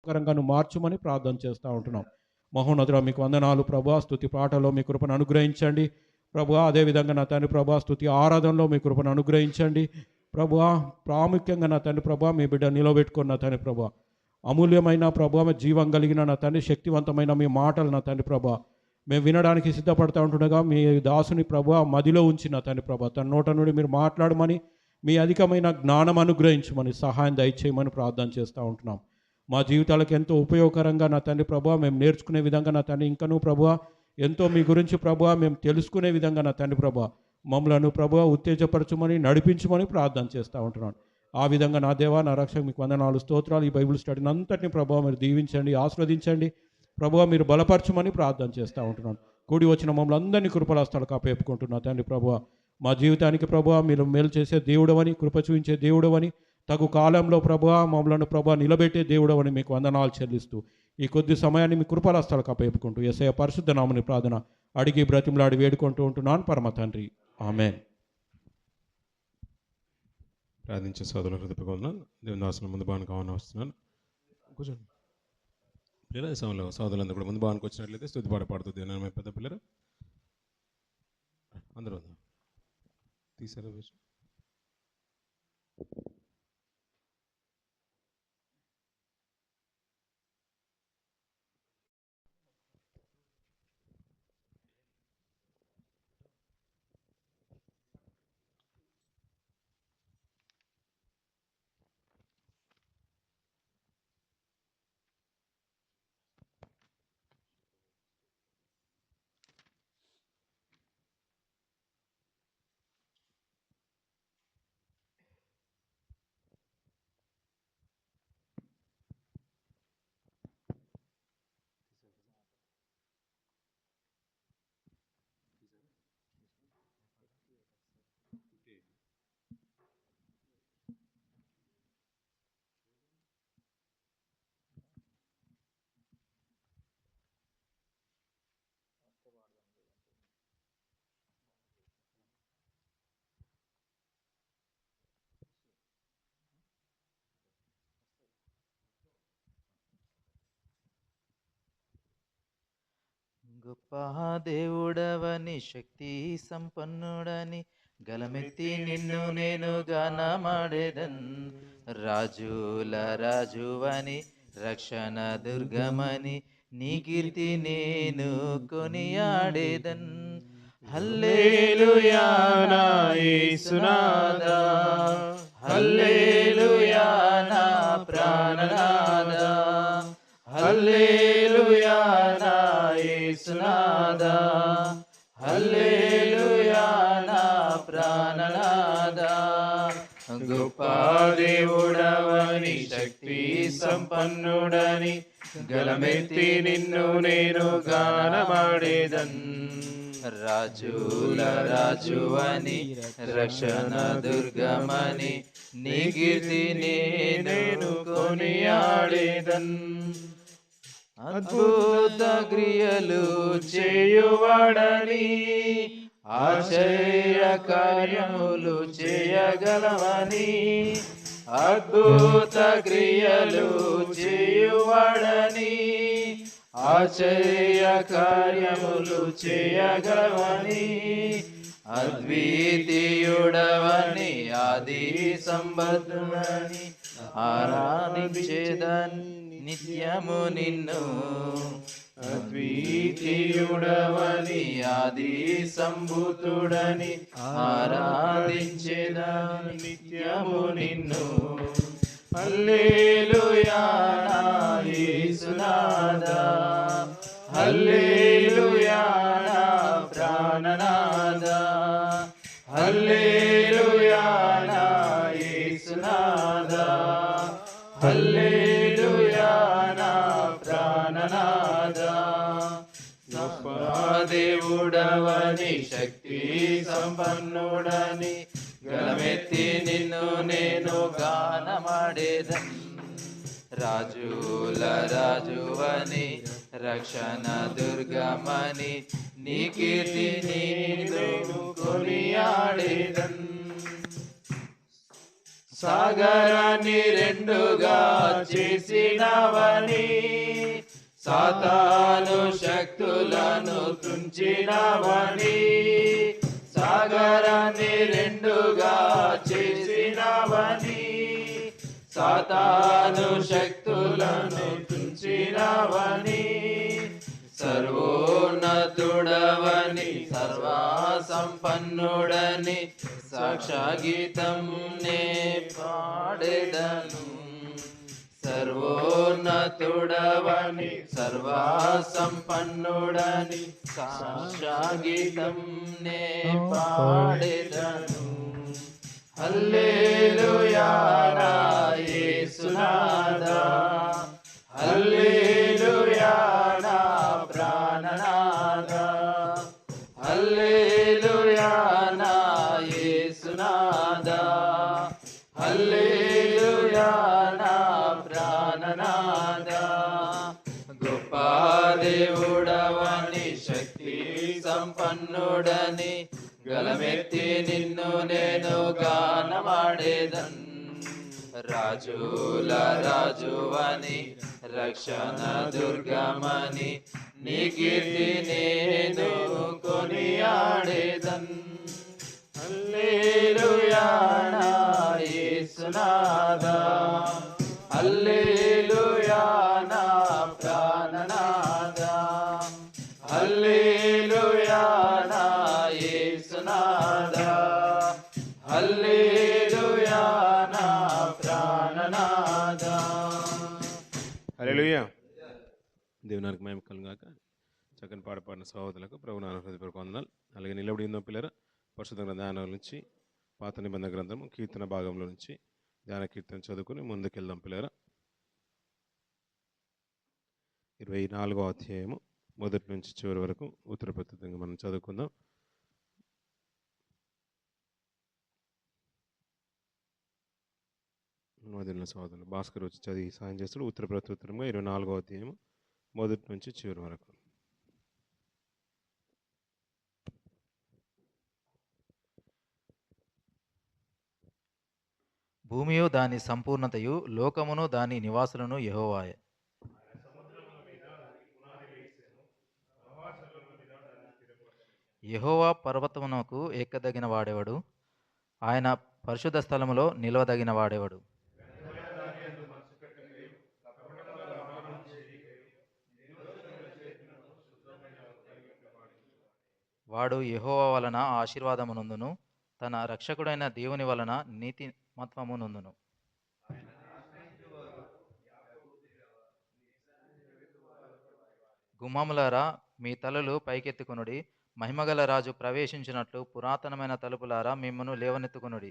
కరంగా నువ్వు మార్చుమని ప్రార్థన చేస్తూ ఉంటున్నాం. మహోన్నతుడా మీకు వందనాలు ప్రభా. స్తుతి పాటలో మీ కృపను అనుగ్రహించండి ప్రభువా. అదేవిధంగా నా తండ్రి ప్రభా స్తుతి ఆరాధనలో మీ కృపను అనుగ్రహించండి ప్రభువా. ప్రాముఖ్యంగా నా తండ్రి ప్రభా మీ బిడ్డ నిలబెట్టుకున్న నా తండ్రి ప్రభా అమూల్యమైన ప్రభా జీవం కలిగిన నా తండ్రి శక్తివంతమైన మీ మాటలు నా తండ్రి ప్రభా మేము వినడానికి సిద్ధపడుతూ ఉంటుండగా మీ దాసుని ప్రభా మదిలో ఉంచిన తండ్రి ప్రభా తన నోట నుండి మీరు మాట్లాడమని మీ అధికమైన జ్ఞానం అనుగ్రహించమని సహాయం దయచేయమని ప్రార్థన చేస్తూ ఉంటున్నాం. మా జీవితాలకు ఎంతో ఉపయోగకరంగా నా తండ్రి ప్రభా మేము నేర్చుకునే విధంగా నా తండ్రి ఇంకనూ ప్రభా ఎంతో మీ గురించి ప్రభా మేము తెలుసుకునే విధంగా నా తండ్రి ప్రభా మమ్మలను ప్రభా ఉత్తేజపరచమని నడిపించమని ప్రార్థన చేస్తూ ఉంటున్నాను. ఆ విధంగా నా దేవా నా రక్షక మీకు వందనాలు స్తోత్రాలు. ఈ బైబిల్ స్టడీని అంతటిని ప్రభావ మీరు దీవించండి ఆస్వాదించండి ప్రభువా. మీరు బలపరచమని ప్రార్థన చేస్తూ ఉంటున్నాను. కూడి వచ్చిన మమ్మల్ని అందరినీ కృపలాస్తాలకు అప్పేపుకుంటున్నా తండ్రి ప్రభువా. మా జీవితానికి ప్రభువా మీరు మేలు చేసే దేవుడవని కృప చూపించే దేవుడవని తగు కాలంలో ప్రభువా మమ్మల్ని ప్రభువా నిలబెట్టే దేవుడవని మీకు వందనాలు చెల్లిస్తూ ఈ కొద్ది సమయాన్ని మీ కృపలాస్తాలకు అప్పేపుకుంటూ యేసయ్య పరిశుద్ధ నామమున ప్రార్థన అడిగి బ్రతిమలాడి వేడుకుంటూ ఉంటున్నాను పరమ తండ్రి. ఆమేన్. ప్రార్థించే సోదరుల హృదయపూర్వక దేవుని దాసుల ముందు బాగా కావాలని వస్తున్నాను. కూర్చోండి పిల్లల సమయంలో సోదరులందరూ కూడా ముందు బాగానికి వచ్చినట్లయితే స్తుతి పాట పాడుతుంది. నేను పెద్ద పిల్లలు అందరూ తీసారా విషయం గొప్ప దేవుడవని శక్తి సంపన్నుడని గలమెత్తి నిన్ను నేను గానమాడేదన్. రాజుల రాజువని రక్షణ దుర్గమని నీ కీర్తి నేను కొనియాడేదన్. హల్లెలూయా నా యేసునాదా, హల్లెలూయా నా ప్రాణనాదా, హల్లెలూయా నా యేసునాదా, హల్లెలూయా నా ప్రాణనాదా. గొప్ప దేవుడవని శక్తి సంపన్నుడని గలమెత్తి నిన్ను నేను గానమాడేదన్. రాజుల రాజువని రక్షణ దుర్గమని నీ కీర్తి నేను కొనియాడేదన్. అద్భుత క్రియలు చేయువాడని ఆశ్చర్య కార్యములు చేయగలవని. అద్భుత క్రియలు చేయువాడని ఆశ్చర్య కార్యములు చేయగలవని. అద్వితీయుడవని ఆది సంబద్ధుడని ఆరాధించేదన్ నిత్యము నిన్ను. అద్వితీయుడవని ఆది సంభూతుడని ఆరాధించేదన్ నిత్యము నిన్ను. హల్లెలూయా నా యేసునాదా, హల్లెలూయా నా ప్రాణనాదా, హల్లెలూయా నా యేసునాదా, హల్లెలూయా నా ప్రాణనాదా. గొప్ప దేవుడవని శక్తి సంపన్నుడని గలమెత్తి నిన్ను నేను గానమాడేదన్. రాజుల రాజువని రక్షణ దుర్గమని నీ కీర్తి నేను కొనియాడేదన్. సాగరాన్ని రెండుగా చేసినవని, సాతాను శక్తులను తుంచినవని, సాగరాన్ని రెండుగా చేసినవని, సాతాను శక్తులను తుంచినవని, సర్వోన్నతుడవని సర్వసంపన్నుడని సాక్షాగీతం నే పాడెదను. సర్వోన్నతుడవని సర్వసంపన్నుడని సాక్షాగీతం నే పాడెదను. హల్లెలూయా నా యేసునాథా, హల్లెలూయా నా ప్రాణనాథా, హల్లెలూయా నా యేసునాథా, హల్లెలూయా నా ప్రాణనాథా. గొప్ప దేవుడవని శక్తి సంపన్నుడని గలమెత్తి నిన్ను నేను గానమాడేదన్. రాజుల రాజువని రక్షణ దుర్గమని నీ కీర్తి నేను కొనియాడేదన్. హల్లెలూయా నా యేసునాథా, హల్లెలూయా నా ప్రాణనాథా, హల్లెలూయా నా యేసునాథా, హల్లెలూయా నా ప్రాణనాథా. హల్లెలూయా. దేవునికి మహిమ కలుగాక. చక్కని పాట పాడిన సహోదరులకు ప్రభునామ హృదయపూర్వక వందనాలు. అలాగే నిలబడి ఉందో పిల్లర పరిశుద్ధ ధ్యానం నుంచి పాత నిబంధన గ్రంథము కీర్తన భాగంలో నుంచి ధ్యాన కీర్తన చదువుకుని ముందుకెళ్దాం పిల్లర. 24వ అధ్యాయము మొదటి నుంచి చివరి వరకు ఉత్తర ప్రత్యుతంగా మనం చదువుకుందాం. మొదలైన సోదరులు భాస్కర్ వచ్చి చదివి సాయం చేస్తాడు. ఉత్తర ప్రత్యుత్తరంగా 24వ అధ్యాయము మొదటి నుంచి చివరి వరకు. భూమియు దాని సంపూర్ణతయు లోకమును దాని నివాసులను యెహోవాయే. యెహోవా పర్వతమునకు ఎక్కదగిన వాడెవడు? ఆయన పరిశుద్ధ స్థలములో నిలవదగిన వాడెవడు? వాడు యెహోవా వలన ఆశీర్వాదమునందును తన రక్షకుడైన దేవుని వలన నీతిమత్వమునందును. గుమ్మములారా మీ తలలు పైకెత్తుకొనుడి, మహిమగల రాజు ప్రవేశించినట్లు పురాతనమైన తలుపులారా మిమ్మును లేవనెత్తుకొనుడి.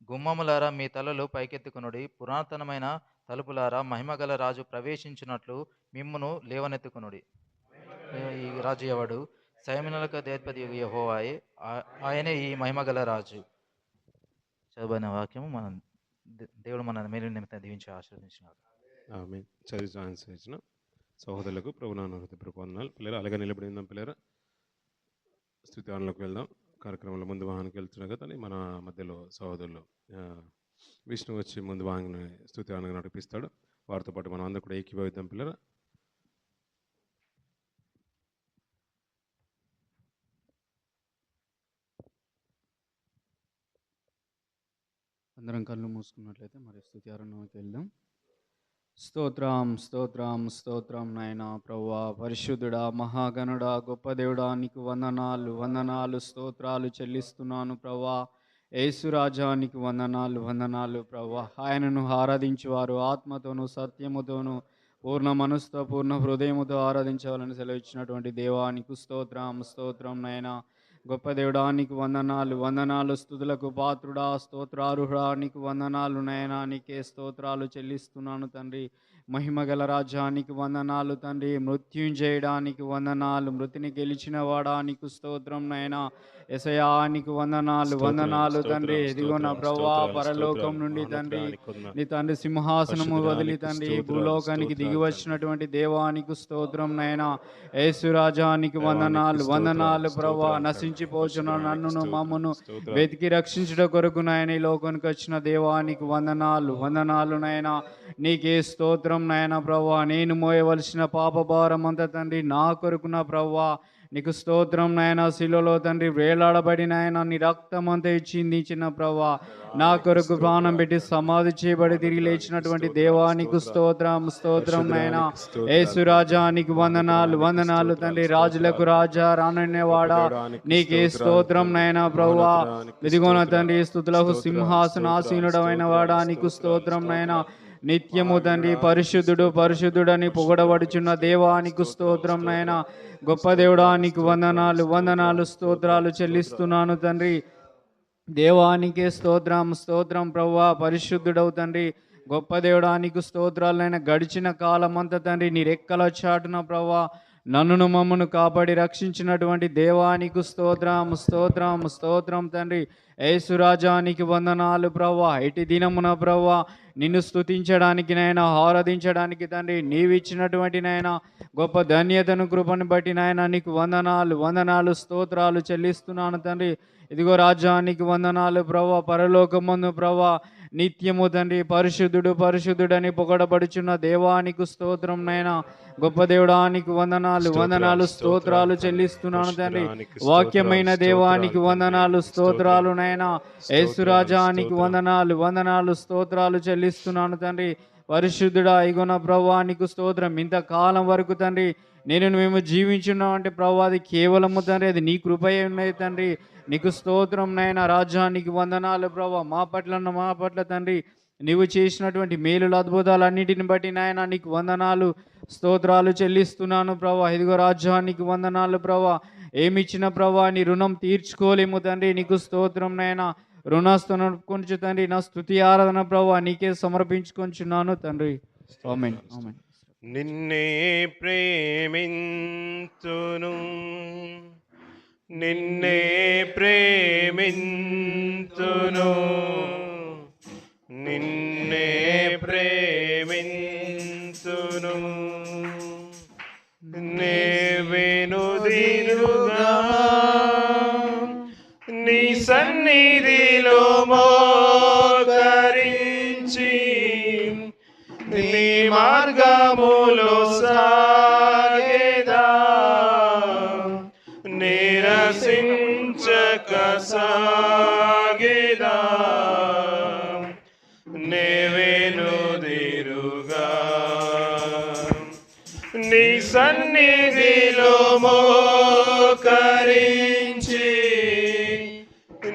గుమ్మములారా మీ తలలు పైకెత్తుకొనుడి, పురాతనమైన తలుపులారా మహిమగల రాజు ప్రవేశించినట్లు మిమ్మును లేవనెత్తుకొనుడి. ఈ రాజు ఎవడు? సైన్యములకు అధిపతి యెహోవాయే, ఆయనే ఈ మహిమగల రాజు. చదువున వాక్యము మన దేవుడు మన మేలు నిమిత్తం దీవించి ఆశీర్వదించినాడు. ఆమె చదివి అనుసరించిన సహోదరులకు ప్రభునామ హృదయపూర్వక వందనాలు. పిల్లలు అలాగే నిలబడి ఉందాం పిల్లల. స్తుతిగానంలోకి వెళ్దాం. కార్యక్రమంలో ముందు వాహనానికి వెళ్తున్నాం కదా అని మన మధ్యలో సహోదరులు విష్ణు వచ్చి ముందు వాహన స్తుతిగానంగా నడిపిస్తాడు. వారితో పాటు మనం అందరూ కూడా ఏకీభవిద్దాం పిల్లల. అందరం కళ్ళు మూసుకున్నట్లయితే మరి స్తుతి ఆరాధనకి వెళ్దాం. స్తోత్రం స్తోత్రం స్తోత్రం నాయనా ప్రభువా, పరిశుద్ధుడా, మహాగణుడా, గొప్ప దేవుడా, నీకు వందనాలు వందనాలు స్తోత్రాలు చెల్లిస్తున్నాను ప్రభువా. యేసురాజా నీకు వందనాలు వందనాలు ప్రభువా. ఆయనను ఆరాధించేవారు ఆత్మతోనూ సత్యముతోనూ పూర్ణ మనసుతో పూర్ణ హృదయముతో ఆరాధించవాలని సెలవిచ్చినటువంటి దేవానికి స్తోత్రం స్తోత్రం నాయనా. గొప్ప దేవుడా నీకు వందనాలు వందనాలు, స్తుతులకు పాత్రుడా, స్తోత్రార్హుడా నీకు వందనాలు నాయనా. నీకే స్తోత్రాలు చెల్లిస్తున్నాను తండ్రి. మహిమగల రాజ్యానికి వందనాలు తండ్రి. మృత్యుంజయడానికి వందనాలు. మృతిని గెలిచిన వాడానికి స్తోత్రం నాయనా. యేసయ్యానికి వందనాలు వందనాలు తండ్రి. ఇదిగో నా ప్రభువా, పరలోకం నుండి తండ్రి నీ తండ్రి సింహాసనము వదిలి తండ్రి భూలోకానికి దిగి వచ్చినటువంటి దేవానికి స్తోత్రం నాయనా. యేసు రాజానికి వందనాలు వందనాలు ప్రభువా. నశించిపోచున్న నన్నును మమ్మును వెతికి రక్షించుట కొరకు నాయన ఈ లోకానికి వచ్చిన దేవానికి వందనాలు వందనాలు నాయనా. నీకే స్తోత్రం నాయన ప్రభువా. నేను మోయవలసిన పాప భారం అంతా తండ్రి నా కొరకు నా ప్రభువా నీకు స్తోత్రం నాయన. శిలువలో తండ్రి వేలాడబడి నాయన నీ రక్తం అంతా ఇచ్చింది చిన్న ప్రభువా. నా కొరకు ప్రాణం పెట్టి సమాధి చేయబడి తిరిగి లేచినటువంటి దేవానికి స్తోత్రం స్తోత్రం నాయన. యేసు రాజానికి వందనాలు వందనాలు తండ్రి. రాజులకు రాజా రాననేవాడా నీకే స్తోత్రం నాయన ప్రభువా. ఇదిగోన తండ్రి స్తుతులకు సింహాసనాసీనుడమైన వాడా నీకు స్తోత్రం నాయన. నిత్యము తండ్రి పరిశుద్ధుడు పరిశుద్ధుడని పొగడబడుచున్న దేవానికి స్తోత్రం నాయన. గొప్ప దేవుడానికి వందనాలు వందనాలు స్తోత్రాలు చెల్లిస్తున్నాను తండ్రి. దేవానికే స్తోత్రం స్తోత్రం ప్రభువా. పరిశుద్ధుడవు తండ్రి. గొప్ప దేవుడానికి స్తోత్రాలైన గడిచిన కాలం అంతా తండ్రి నీ రెక్కల చాటున ప్రభువా నన్నును మమ్మను కాపాడి రక్షించినటువంటి దేవానికి స్తోత్రం స్తోత్రం స్తోత్రం తండ్రి. యేసు రాజానికి వందనాలు ప్రభువా. ఇటు దినమున ప్రభువా నిన్ను స్తుతించడానికి నాయన ఆరాధించడానికి తండ్రి నీవిచ్చినటువంటి నాయన గొప్ప ధన్యతను కృపను బట్టి నాయన నీకు వందనాలు వందనాలు స్తోత్రాలు చెల్లిస్తున్నాను తండ్రి. ఇదిగో రాజ్యానికి వందనాలు ప్రభువా. పరలోకమందు ప్రభువా నిత్యము తండ్రి పరిశుద్ధుడు పరిశుద్ధుడని పొగడబడుచున్న దేవానికి స్తోత్రం నాయన. గొప్ప దేవుడానికి వందనాలు వందనాలు స్తోత్రాలు చెల్లిస్తున్నాను తండ్రి. వాక్యమైన దేవానికి వందనాలు స్తోత్రాలు నాయన. యేసు రాజానికి వందనాలు వందనాలు స్తోత్రాలు చెల్లిస్తున్నాను తండ్రి. పరిశుద్ధుడా ఇగోన ప్రభువా నీకు స్తోత్రం. ఇంతకాలం వరకు తండ్రి మేము జీవించున్నాం అంటే ప్రభు అది కేవలము తండ్రి అది నీ కృపయే ఉన్నది తండ్రి. నీకు స్తోత్రం నాయన. రాజ్యానికి వందనాలు ప్రభు. మా పట్ల తండ్రి నీవు చేసినటువంటి మేలులు అద్భుతాలు అన్నిటిని బట్టి నాయన నీకు వందనాలు స్తోత్రాలు చెల్లిస్తున్నాను ప్రభా. ఇదిగో రాజ్యానికి వందనాలు ప్రభా. ఏమిచ్చిన ప్రభా నీ రుణం తీర్చుకోలేము తండ్రి. నీకు స్తోత్రం నాయన. రుణస్తును కొంచెం తండ్రి నా స్తుతి ఆరాధన ప్రభా నీకే సమర్పించుకొంచున్నాను తండ్రి. ఆమేన్ ఆమేన్. నిన్నే ప్రేమింతును నిన్నే ప్రేమింతును నిన్నే ప్రేమింతును నే వెనుదిరుగా నీ సన్నిధిలో మోకరించి నీ మార్గములో సాగేదా నిరసించక సాగేదా నే వెనుదిరుగా నీ సన్నిధిలో మోకరించి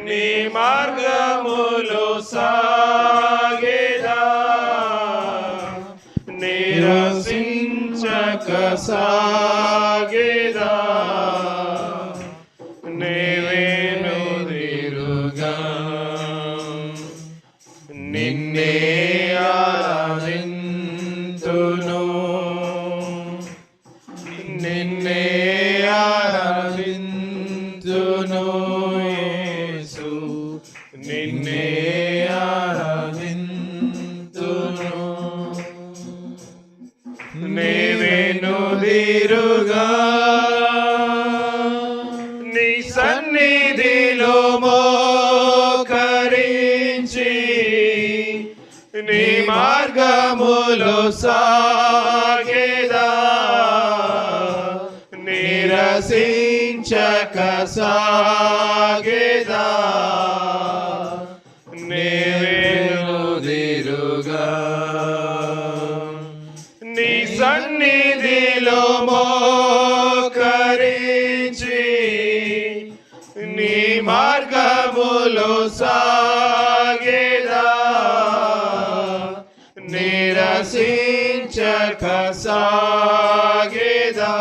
నీ మార్గములో సాగేదా నిరసించక సాగేదా నే వెనుదిరుగా నిన్నే ఆరాధింతును నిన్నే ఆరాధింతును యేసు నిన్నే ఆరాధింతును నే వెనుదిరుగా నీ సన్నిధిలో మోకరించి నీ మార్గములో సాగేదా నిరసించక సాగేదా నే వెనుదిరుగా నీ సన్నిధిలో మోకరించి నీ మార్గములో సాగేదా నిరసించక సాగేదా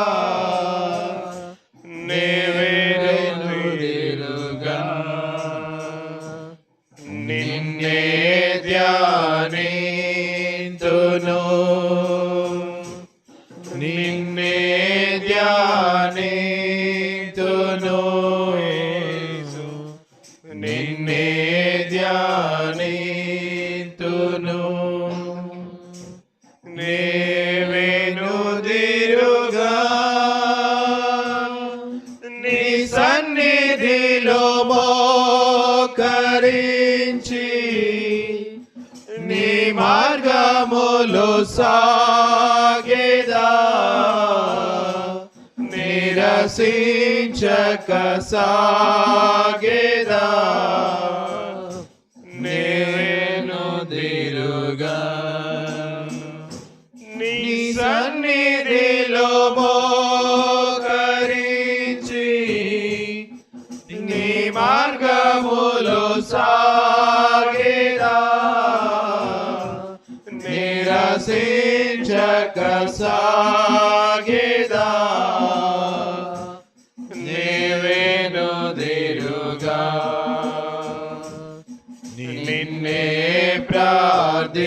నే వెనుదిరుగా నిన్నే ధ్యానింతును ధ్యానింతును నేవెనుదిరుగా నీ సన్నిధిలో మోకరించి నీ మార్గములో సాగేదా నిరసించక సాగేదా నేనుదిరుగా నీ సన్నిధిలో మోకరించి నీ మార్గములో సాగేదా నిరసించక సాగేదా నీవెనుదిరుగా నిన్నే ప్రార్థింతును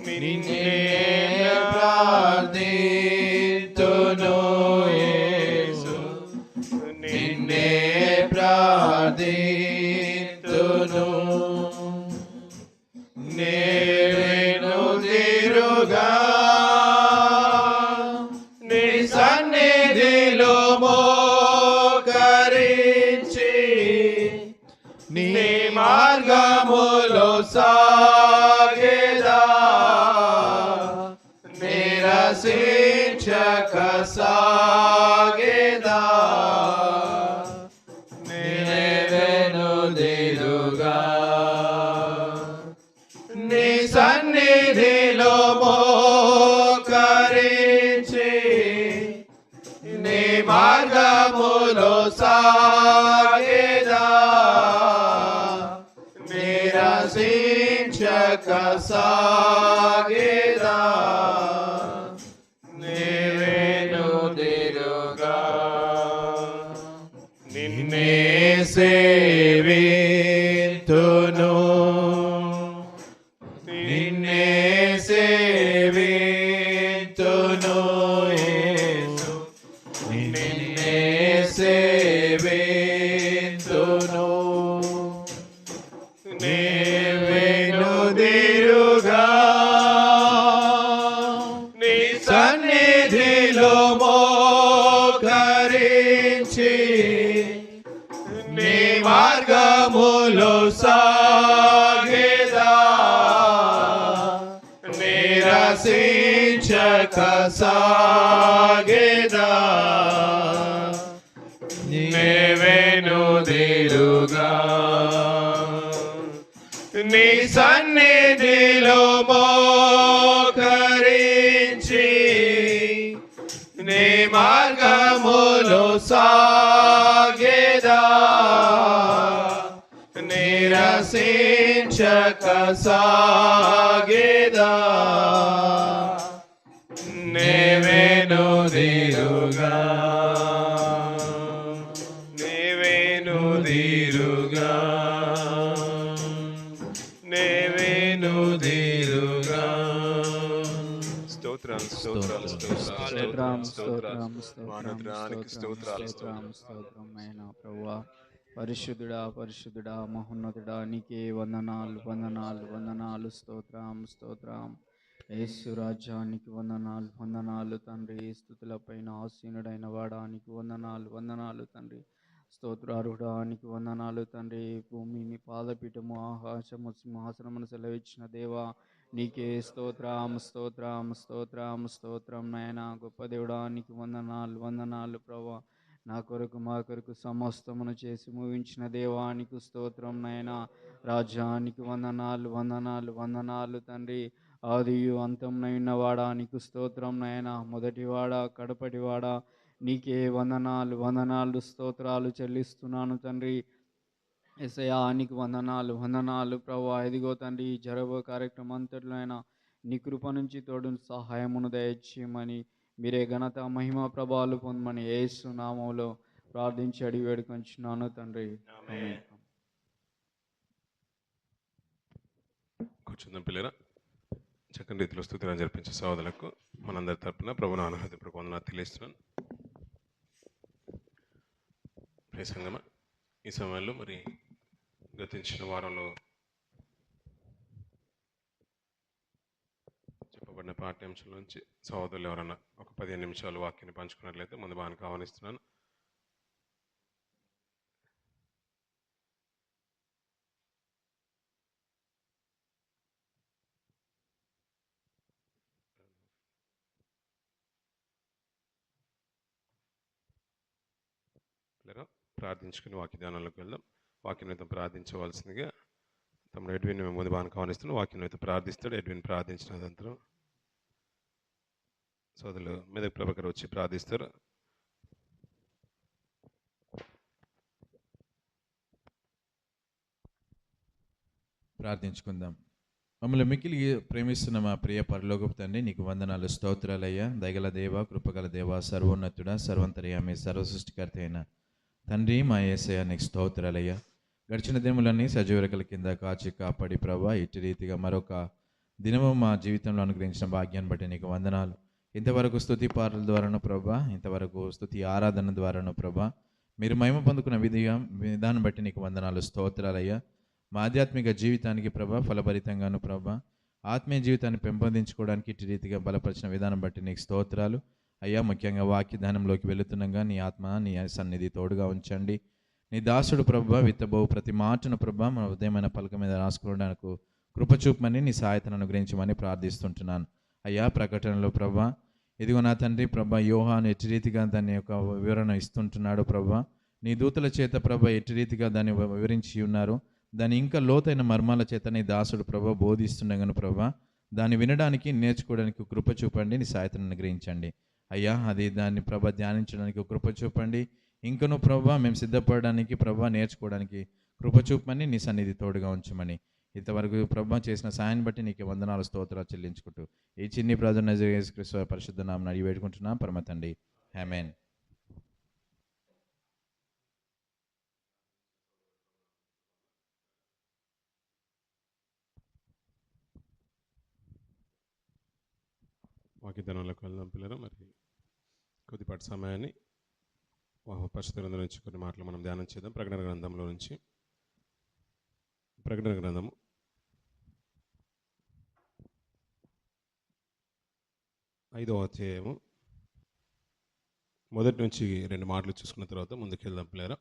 నిన్నే ప్రార్థింతును యేసు నిన్నే ప్రార్థింతును నేనుదిరుగా నీ సన్నిధిలో మోకరించి నీ మార్గములో సాగేదా నిరసించక సాగేదా నేనుదిరుగా నీ సన్నిధిలో మోకరించి నీ మార్గములో సాగేదా నిరసించక సాగేదా నీవెనుదిరుగా నిన్నే సేవింతును నిన్నే సేవింతును యేసు నిన్నే సేవింతును నీవెనుదిరుగా నీ సన్నిధిలో మోకరించి నీ మార్గములో సాగేదా నిరసించక సాగేదా నీవెనుదిరుగా నీ సన్నిధిలో మోకరించి నీ మార్గములో సాగేదా నిరసించక సాగేదా నీవెనుదిరుగా నీవెనుదిరుగా నీవెనుదిరుగా స్తోత్రాలు స్తోత్రాలు స్తోత్రాలు స్తోత్రాలు మానద్రానికి స్తోత్రాలు స్తోత్రమైన ప్రభువా పరిశుద్ధుడా పరిశుద్ధుడా మహోన్నతుడా నీకే వందనాలు వందనాలు వందనాలు స్తోత్రం స్తోత్రం యేసు రాజ్యానికి వందనాలు వందనాలు తండ్రి స్తుతులపైన ఆసీనుడైన వాడానికి వందనాలు వందనాలు తండ్రి స్తోత్రారుడానికి వందనాలు తండ్రి భూమిని పాదపీఠము ఆకాశము సింహాసనమును సెలవిచ్చిన దేవా నీకే స్తోత్రం స్తోత్రం స్తోత్రం స్తోత్రం నాయనా గొప్ప దేవుడానికి వందనాలు వందనాలు ప్రభా నా కొరకు మా కొరకు సమస్తమును చేసి ముగించిన దేవానికి స్తోత్రం నాయనా రాజ్యానికి వందనాలు వందనాలు వందనాలు తండ్రి ఆదియు అంతమునైన వాడానికి స్తోత్రం నాయనా మొదటివాడా కడపటివాడా నీకే వందనాలు వందనాలు స్తోత్రాలు చెల్లిస్తున్నాను తండ్రి యేసయ్యా నీకు వందనాలు వందనాలు ప్రభువా ఇదిగో తండ్రి ఈ జరగబో కార్యక్రమం అంతట్లో అయినా నీ కృప నుంచి తోడు సహాయమును దయచేయమని మీరే ఘనత మహిమ ప్రభావాలు పొందమని యేసు నామములో ప్రార్థించి అడిగి వేడుకొంచున్నాను తండ్రి ఆమేన్. కూర్చుందాం పిల్లరా. చక్కని రీతిలో స్తుతిని జరిపించే సహోదరులకు మనందరి తరపున ప్రభునామ హృదయపూర్వక వందనాలు తెలియజేస్తున్నాను. ప్రియ సంగమా, ఈ సమయంలో మరి గతించిన వారంలో చెప్పబడిన పాఠ్యాంశం నుంచి సహోదరులు ఎవరన్నా ఒక 15 నిమిషాలు వాక్యాన్ని పంచుకున్నట్లయితే ముందు బాగా ఆహ్వానిస్తున్నాను. పిల్లరా, ప్రార్థించుకుని వాక్యదానంలోకి వెళ్దాం. వాక్యం అయితే ప్రార్థించవలసిందిగా తమ్ముడు ఎడ్విన్ ముందు బాగా ఆహ్వానిస్తున్నాను. వాక్యం అయితే ప్రార్థిస్తాడు. ఎడ్విన్ ప్రార్థించిన అనంతరం సోదరులు మెదక్ ప్రభాకర్ వచ్చి ప్రార్థిస్తారు. ప్రార్థించుకుందాం. మమ్మల్ని మిక్కిలి ప్రేమిస్తున్న మా ప్రియ పరలోకపు తండ్రి, నీకు వందనాలు, స్తోత్రాలయ్యా. దయగల దేవ, కృపగల దేవ, సర్వోన్నతుడా, సర్వంతర్యామి, సర్వసృష్టికర్త అయిన తండ్రి మా యేసయ్య, నీకు స్తోత్రాలయ్యా. గడిచిన దినములన్నీ సజీవరకల కింద కాచి కాపాడి ప్రభా, ఇటు రీతిగా మరొక దినము మా జీవితంలో అనుగ్రహించిన భాగ్యాన్ని బట్టి నీకు వందనాలు. ఇంతవరకు స్తుతి పాటల ద్వారాను ప్రభా, ఇంతవరకు స్తుతి ఆరాధన ద్వారాను ప్రభా, మీరు మహిమ పొందుకున్న విధానం బట్టి నీకు వందనాలు, స్తోత్రాలయ్యా. మా ఆధ్యాత్మిక జీవితానికి ప్రభా, ఫలభరితంగాను ప్రభా, ఆత్మీయ జీవితాన్ని పెంపొందించుకోవడానికి ఇటు రీతిగా బలపరిచిన విధానం బట్టి నీకు స్తోత్రాలు అయ్యా. ముఖ్యంగా వాక్యదానంలోకి వెళుతుండగా నీ ఆత్మ, నీ సన్నిధి తోడుగా ఉంచండి. నీ దాసుడు ప్రభా విత్తబోవు ప్రతి మాటను ప్రభా మన ఉదయమైన పలక మీద రాసుకోవడానికి కృపచూపమని, నీ సహాయతను అనుగ్రహించమని ప్రార్థిస్తుంటున్నాను అయ్యా. ప్రకటనలో ప్రభా, ఇదిగో నా తండ్రి ప్రభా, యోహాను ఎట్టి రీతిగా దాని యొక్క వివరణ ఇస్తుంటున్నాడు ప్రభా. నీ దూతల చేత ప్రభా ఎట్టి రీతిగా దాన్ని వివరించి ఉన్నారు. దాని ఇంకా లోతైన మర్మాల చేత నీ దాసుడు ప్రభా బోధిస్తుండగాను ప్రభా, దాన్ని వినడానికి నేర్చుకోవడానికి కృప చూపండి, నీ సహాయతను అనుగ్రహించండి అయ్యా. అది దాన్ని ప్రభా ధ్యానించడానికి కృప చూపండి. ఇంకను ప్రభా మేము సిద్ధపడడానికి ప్రభా, నేర్చుకోవడానికి కృప చూపమని, నీ సన్నిధి తోడుగా ఉంచమని, ఇంతవరకు ప్రభా చేసిన సాయాన్ని బట్టి నీకు వందనాలు, స్తోత్రాలు చెల్లించుకుంటూ ఈ చిన్ని ప్రార్థన నజరేయుడైన యేసుక్రీస్తు పరిశుద్ధ నామమున అడిగి వేడుకుంటున్నాం పరమ తండ్రి, ఆమేన్. వాక్యదానంలోకి వెళ్దాం పిల్లలు. మరి కొద్దిపాటి సమయాన్ని పరిశుద్ధ గ్రంథం నుంచి కొన్ని మాటలు మనం ధ్యానం చేద్దాం. ప్రకటన గ్రంథంలో నుంచి, ప్రకటన గ్రంథము 5వ అధ్యాయము మొదటి నుంచి 2 మాటలు చూసుకున్న తర్వాత ముందుకు వెళ్దాం పిల్లరా.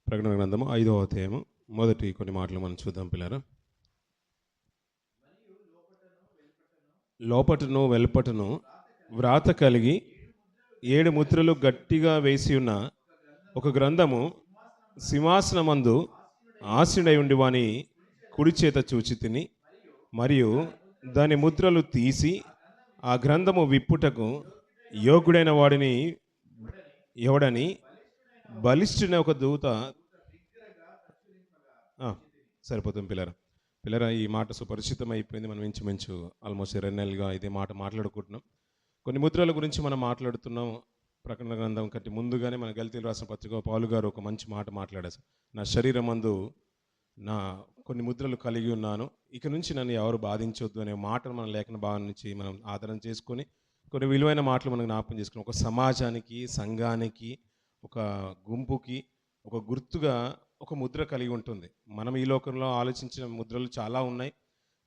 ప్రకటన గ్రంథము 5వ అధ్యాయము మొదటి కొన్ని మాటలు మనం చూద్దాం పిల్లరా. లోపటను వెలుపటను వ్రాత కలిగి 7 ముద్రలు గట్టిగా వేసి ఉన్న ఒక గ్రంథము సింహాసనమందు ఆసీనుడై ఉండి వాని కుడి చేత చూచి తిని, మరియు దాని ముద్రలు తీసి ఆ గ్రంథము విప్పుటకు యోగ్యుడైన వాడిని ఎవడని బలిష్ఠుని ఒక దూత. సరిపోతుంది పిల్లరా, ఈ మాట సుపరిచితం అయిపోయింది. మనం ఇంచుమించు ఆల్మోస్ట్ 2 నెలలుగా ఇదే మాట మాట్లాడుకుంటున్నాం. కొన్ని ముద్రల గురించి మనం మాట్లాడుతున్నాం. ప్రకటన గ్రంథం కంటే ముందుగానే మన గల్తీలు రాసిన పత్రిక పౌలు గారు ఒక మంచి మాట మాట్లాడారు. నా శరీరమందు నా కొన్ని ముద్రలు కలిగి ఉన్నాను, ఇక నుంచి నన్ను ఎవరు బాధించొద్దు అనే మాటను మన లేఖన భావం నుంచి మనం ఆదరణ చేసుకొని కొన్ని విలువైన మాటలు మనం జ్ఞాపకం చేసుకుని, ఒక సమాజానికి, సంఘానికి, ఒక గుంపుకి ఒక గుర్తుగా ఒక ముద్ర కలిగి ఉంటుంది. మనం ఈ లోకంలో ఆలోచించిన ముద్రలు చాలా ఉన్నాయి.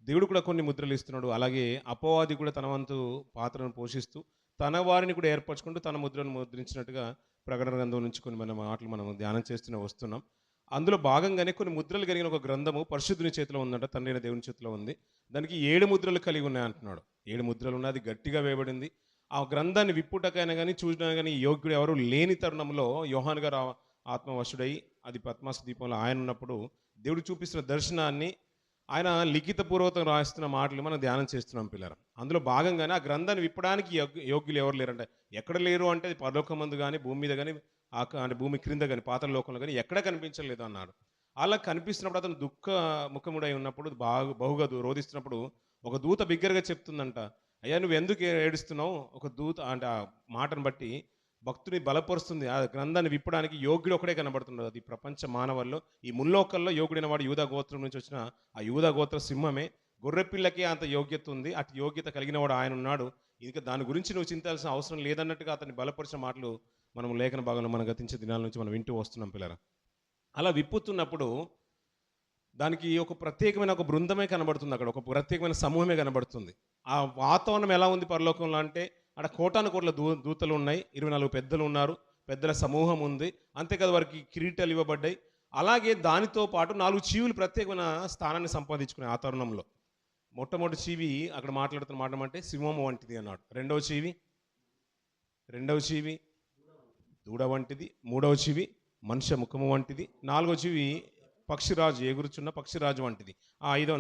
దేవుడు కూడా కొన్ని ముద్రలు ఇస్తున్నాడు. అలాగే అపవాది కూడా తన వంతు పాత్రను పోషిస్తూ తన వారిని కూడా ఏర్పరచుకుంటూ తన ముద్రను ముద్రించినట్టుగా ప్రకటన గ్రంథం నుంచి కొన్ని మన మాటలు మనం ధ్యానం చేస్తూనే వస్తున్నాం. అందులో భాగంగానే కొన్ని ముద్రలు కలిగిన ఒక గ్రంథము పరిశుద్ధుని చేతిలో ఉందంట, తండ్రి అయిన దేవుని చేతిలో ఉంది. దానికి 7 ముద్రలు కలిగి ఉన్నాయి అంటున్నాడు. 7 ముద్రలు ఉన్నాయి, అది గట్టిగా వేయబడింది. ఆ గ్రంథాన్ని విప్పుటకైనా కానీ చూసినా కానీ యోగ్యుడు ఎవరు లేని తరుణంలో యోహాను గారు ఆత్మవశుడై అది పద్మాస దీపంలో ఆయన ఉన్నప్పుడు దేవుడు చూపిస్తున్న దర్శనాన్ని, ఆయన లిఖితపూర్వకంగా రాస్తున్న మాటలు మనం ధ్యానం చేస్తున్నాం పిల్లలు. అందులో భాగంగానే ఆ గ్రంథాన్ని విప్పడానికి యోగ్యులు ఎవరు లేరంటే, ఎక్కడ లేరు అంటే అది పరలోకమందు కానీ భూమి మీద కానీ అంటే భూమి క్రింద కానీ పాతాళ లోకంలో కానీ ఎక్కడ కనిపించలేదు అన్నాడు. అలా కనిపిస్తున్నప్పుడు అతను దుఃఖ ముఖముడై ఉన్నప్పుడు బహుగా రోధిస్తున్నప్పుడు ఒక దూత బిగ్గరగా చెప్తుందంట, అయ్యా నువ్వు ఎందుకు ఏడుస్తున్నావు? ఒక దూత అంటే ఆ మాటను బట్టి భక్తుని బలపరుస్తుంది. ఆ గ్రంథాన్ని విప్పడానికి యోగ్యుడు ఒకడే కనబడుతున్నాడు. అది ప్రపంచ మానవుల్లో ఈ ముల్లోకల్లో యోగ్యుడైన వాడు యూదా గోత్రం నుంచి వచ్చిన ఆ యూదా గోత్ర సింహమే. గొర్రెపిల్లకి అంత యోగ్యత ఉంది, అటు యోగ్యత కలిగిన వాడు ఆయన ఉన్నాడు. ఇంకా దాని గురించి నువ్వు చింతాల్సిన అవసరం లేదన్నట్టుగా అతన్ని బలపరిచిన మాటలు మనం లేఖన భాగంలో మనం గతించే దినాల నుంచి మనం వింటూ వస్తున్నాం పిల్లరా. అలా విప్పుతున్నప్పుడు దానికి ఒక ప్రత్యేకమైన ఒక బృందమే కనబడుతుంది, అక్కడ ఒక ప్రత్యేకమైన సమూహమే కనబడుతుంది. ఆ వాతావరణం ఎలా ఉంది పరలోకంలో అంటే అక్కడ కోటాను కోట్ల దూతలు ఉన్నాయి, 24 పెద్దలు ఉన్నారు, పెద్దల సమూహం ఉంది. అంతేకాదు వారికి కిరీటాలు ఇవ్వబడ్డాయి. అలాగే దానితో పాటు 4 చీవులు ప్రత్యేకమైన స్థానాన్ని సంపాదించుకునే ఆ తరుణంలో. మొట్టమొదటి చీవి అక్కడ మాట్లాడుతున్న మాట అంటే సింహము వంటిది అన్నాడు. రెండవ చీవి దూడ వంటిది. మూడవ చీవి మనుష్య ముఖము వంటిది. నాలుగవ చీవి పక్షిరాజు, ఎగురుచున్న పక్షిరాజు వంటిది.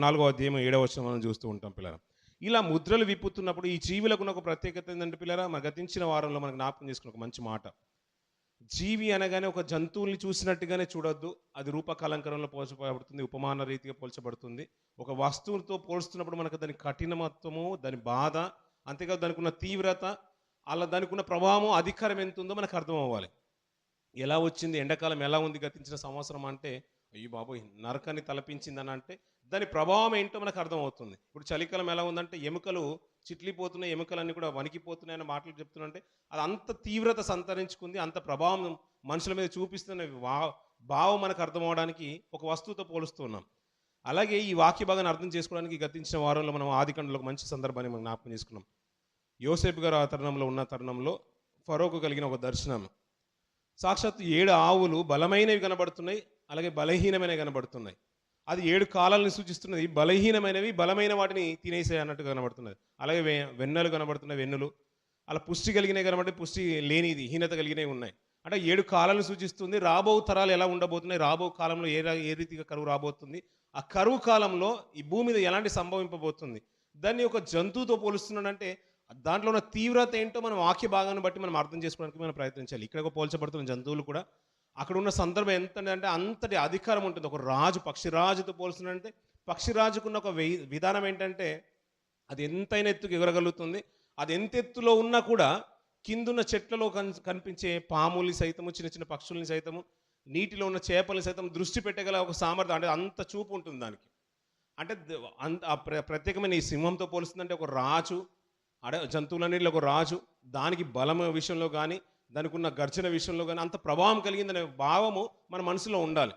4వ అధ్యాయం 7వ వచనం మనం చూస్తూ ఉంటాం పిల్లరా. ఇలా ముద్రలు విప్పుతున్నప్పుడు ఈ జీవులకు ఒక ప్రత్యేకత ఏంటంటే పిల్లరా, మన గతించిన వారంలో మనకు జ్ఞాపకం చేసుకున్న ఒక మంచి మాట, జీవి అనగానే ఒక జంతువుల్ని చూసినట్టుగానే చూడొద్దు. అది రూపకలంకరంలో పోల్చబడుతుంది, ఉపమాన రీతిగా పోల్చబడుతుంది. ఒక వస్తువుతో పోల్చుతున్నప్పుడు మనకు దాని కఠినమత్వము, దాని బాధ, అంతేకాదు దానికి ఉన్న తీవ్రత, అలా దానికి ఉన్న ప్రభావము, అధికారం ఎంత ఉందో మనకు అర్థం అవ్వాలి. ఎలా వచ్చింది, ఎండాకాలం ఎలా ఉంది గతించిన సంవత్సరం అంటే అయ్యి బాబోయ్ నరకాన్ని తలపించిందని అంటే దాని ప్రభావం ఏంటో మనకు అర్థమవుతుంది. ఇప్పుడు చలికాలం ఎలా ఉందంటే ఎముకలు చిట్లిపోతున్నాయి, ఎముకలన్నీ కూడా వణికిపోతున్నాయి అనే మాటలు చెప్తున్నంటే అది అంత తీవ్రత సంతరించుకుంది, అంత ప్రభావం మనుషుల మీద చూపిస్తున్న భావం మనకు అర్థం అవడానికి ఒక వస్తువుతో పోలుస్తున్నాం. అలాగే ఈ వాక్య భాగాన్ని అర్థం చేసుకోవడానికి గతించిన వారంలో మనం ఆదికాండంలో ఒక మంచి సందర్భాన్ని మనం జ్ఞాపకం చేసుకున్నాం. యోసేపు గారు ఆ తరుణంలో ఉన్న తరుణంలో ఫరోకు కలిగిన ఒక దర్శనం, సాక్షాత్తు 7 ఆవులు బలమైనవి కనబడుతున్నాయి, అలాగే బలహీనమైనవి కనబడుతున్నాయి. అది 7 కాలాలను సూచిస్తున్నది. బలహీనమైనవి బలమైన వాటిని తినేసే అన్నట్టు కనబడుతున్నది. అలాగే వెన్నెలు కనబడుతున్నాయి, వెన్నులు అలా పుష్టి కలిగినవి కనబడి పుష్టి లేనిది హీనత కలిగినవి ఉన్నాయి. అంటే 7 కాలాలను సూచిస్తుంది. రాబో తరాలు ఎలా ఉండబోతున్నాయి, రాబో కాలంలో ఏ రీతిగా కరువు రాబోతుంది, ఆ కరువు కాలంలో ఈ భూమి మీద ఎలాంటి సంభవింపబోతుంది, దాన్ని ఒక జంతువుతో పోలుస్తున్నాడంటే దాంట్లో ఉన్న తీవ్రత ఏంటో మనం వాక్య భాగాన్ని బట్టి మనం అర్థం చేసుకోవడానికి మనం ప్రయత్నించాలి. ఇక్కడ పోల్చబడుతున్న జంతువులు కూడా అక్కడ ఉన్న సందర్భం ఎంత అంటే అంతటి అధికారం ఉంటుంది. ఒక రాజు పక్షిరాజుతో పోల్చునంటే పక్షిరాజుకున్న ఒక విధానం ఏంటంటే అది ఎంతైనా ఎత్తుకు ఎగరగలుగుతుంది. అది ఎంత ఎత్తులో ఉన్నా కూడా కిందున్న చెట్లలో కనిపించే పాముల్ని సైతము, చిన్న చిన్న పక్షుల్ని సైతము, నీటిలో ఉన్న చేపల్ని సైతం దృష్టి పెట్టగల ఒక సామర్థ్యం, అంటే అంత చూపు ఉంటుంది దానికి. అంటే ప్రత్యేకమైన ఈ సింహంతో పోలుస్తుందంటే ఒక రాజు, జంతువులన్నిటిలో ఒక రాజు, దానికి బలం విషయంలో కానీ దానికి ఉన్న గర్జన విషయంలో కానీ అంత ప్రభావం కలిగిందనే భావము మన మనసులో ఉండాలి.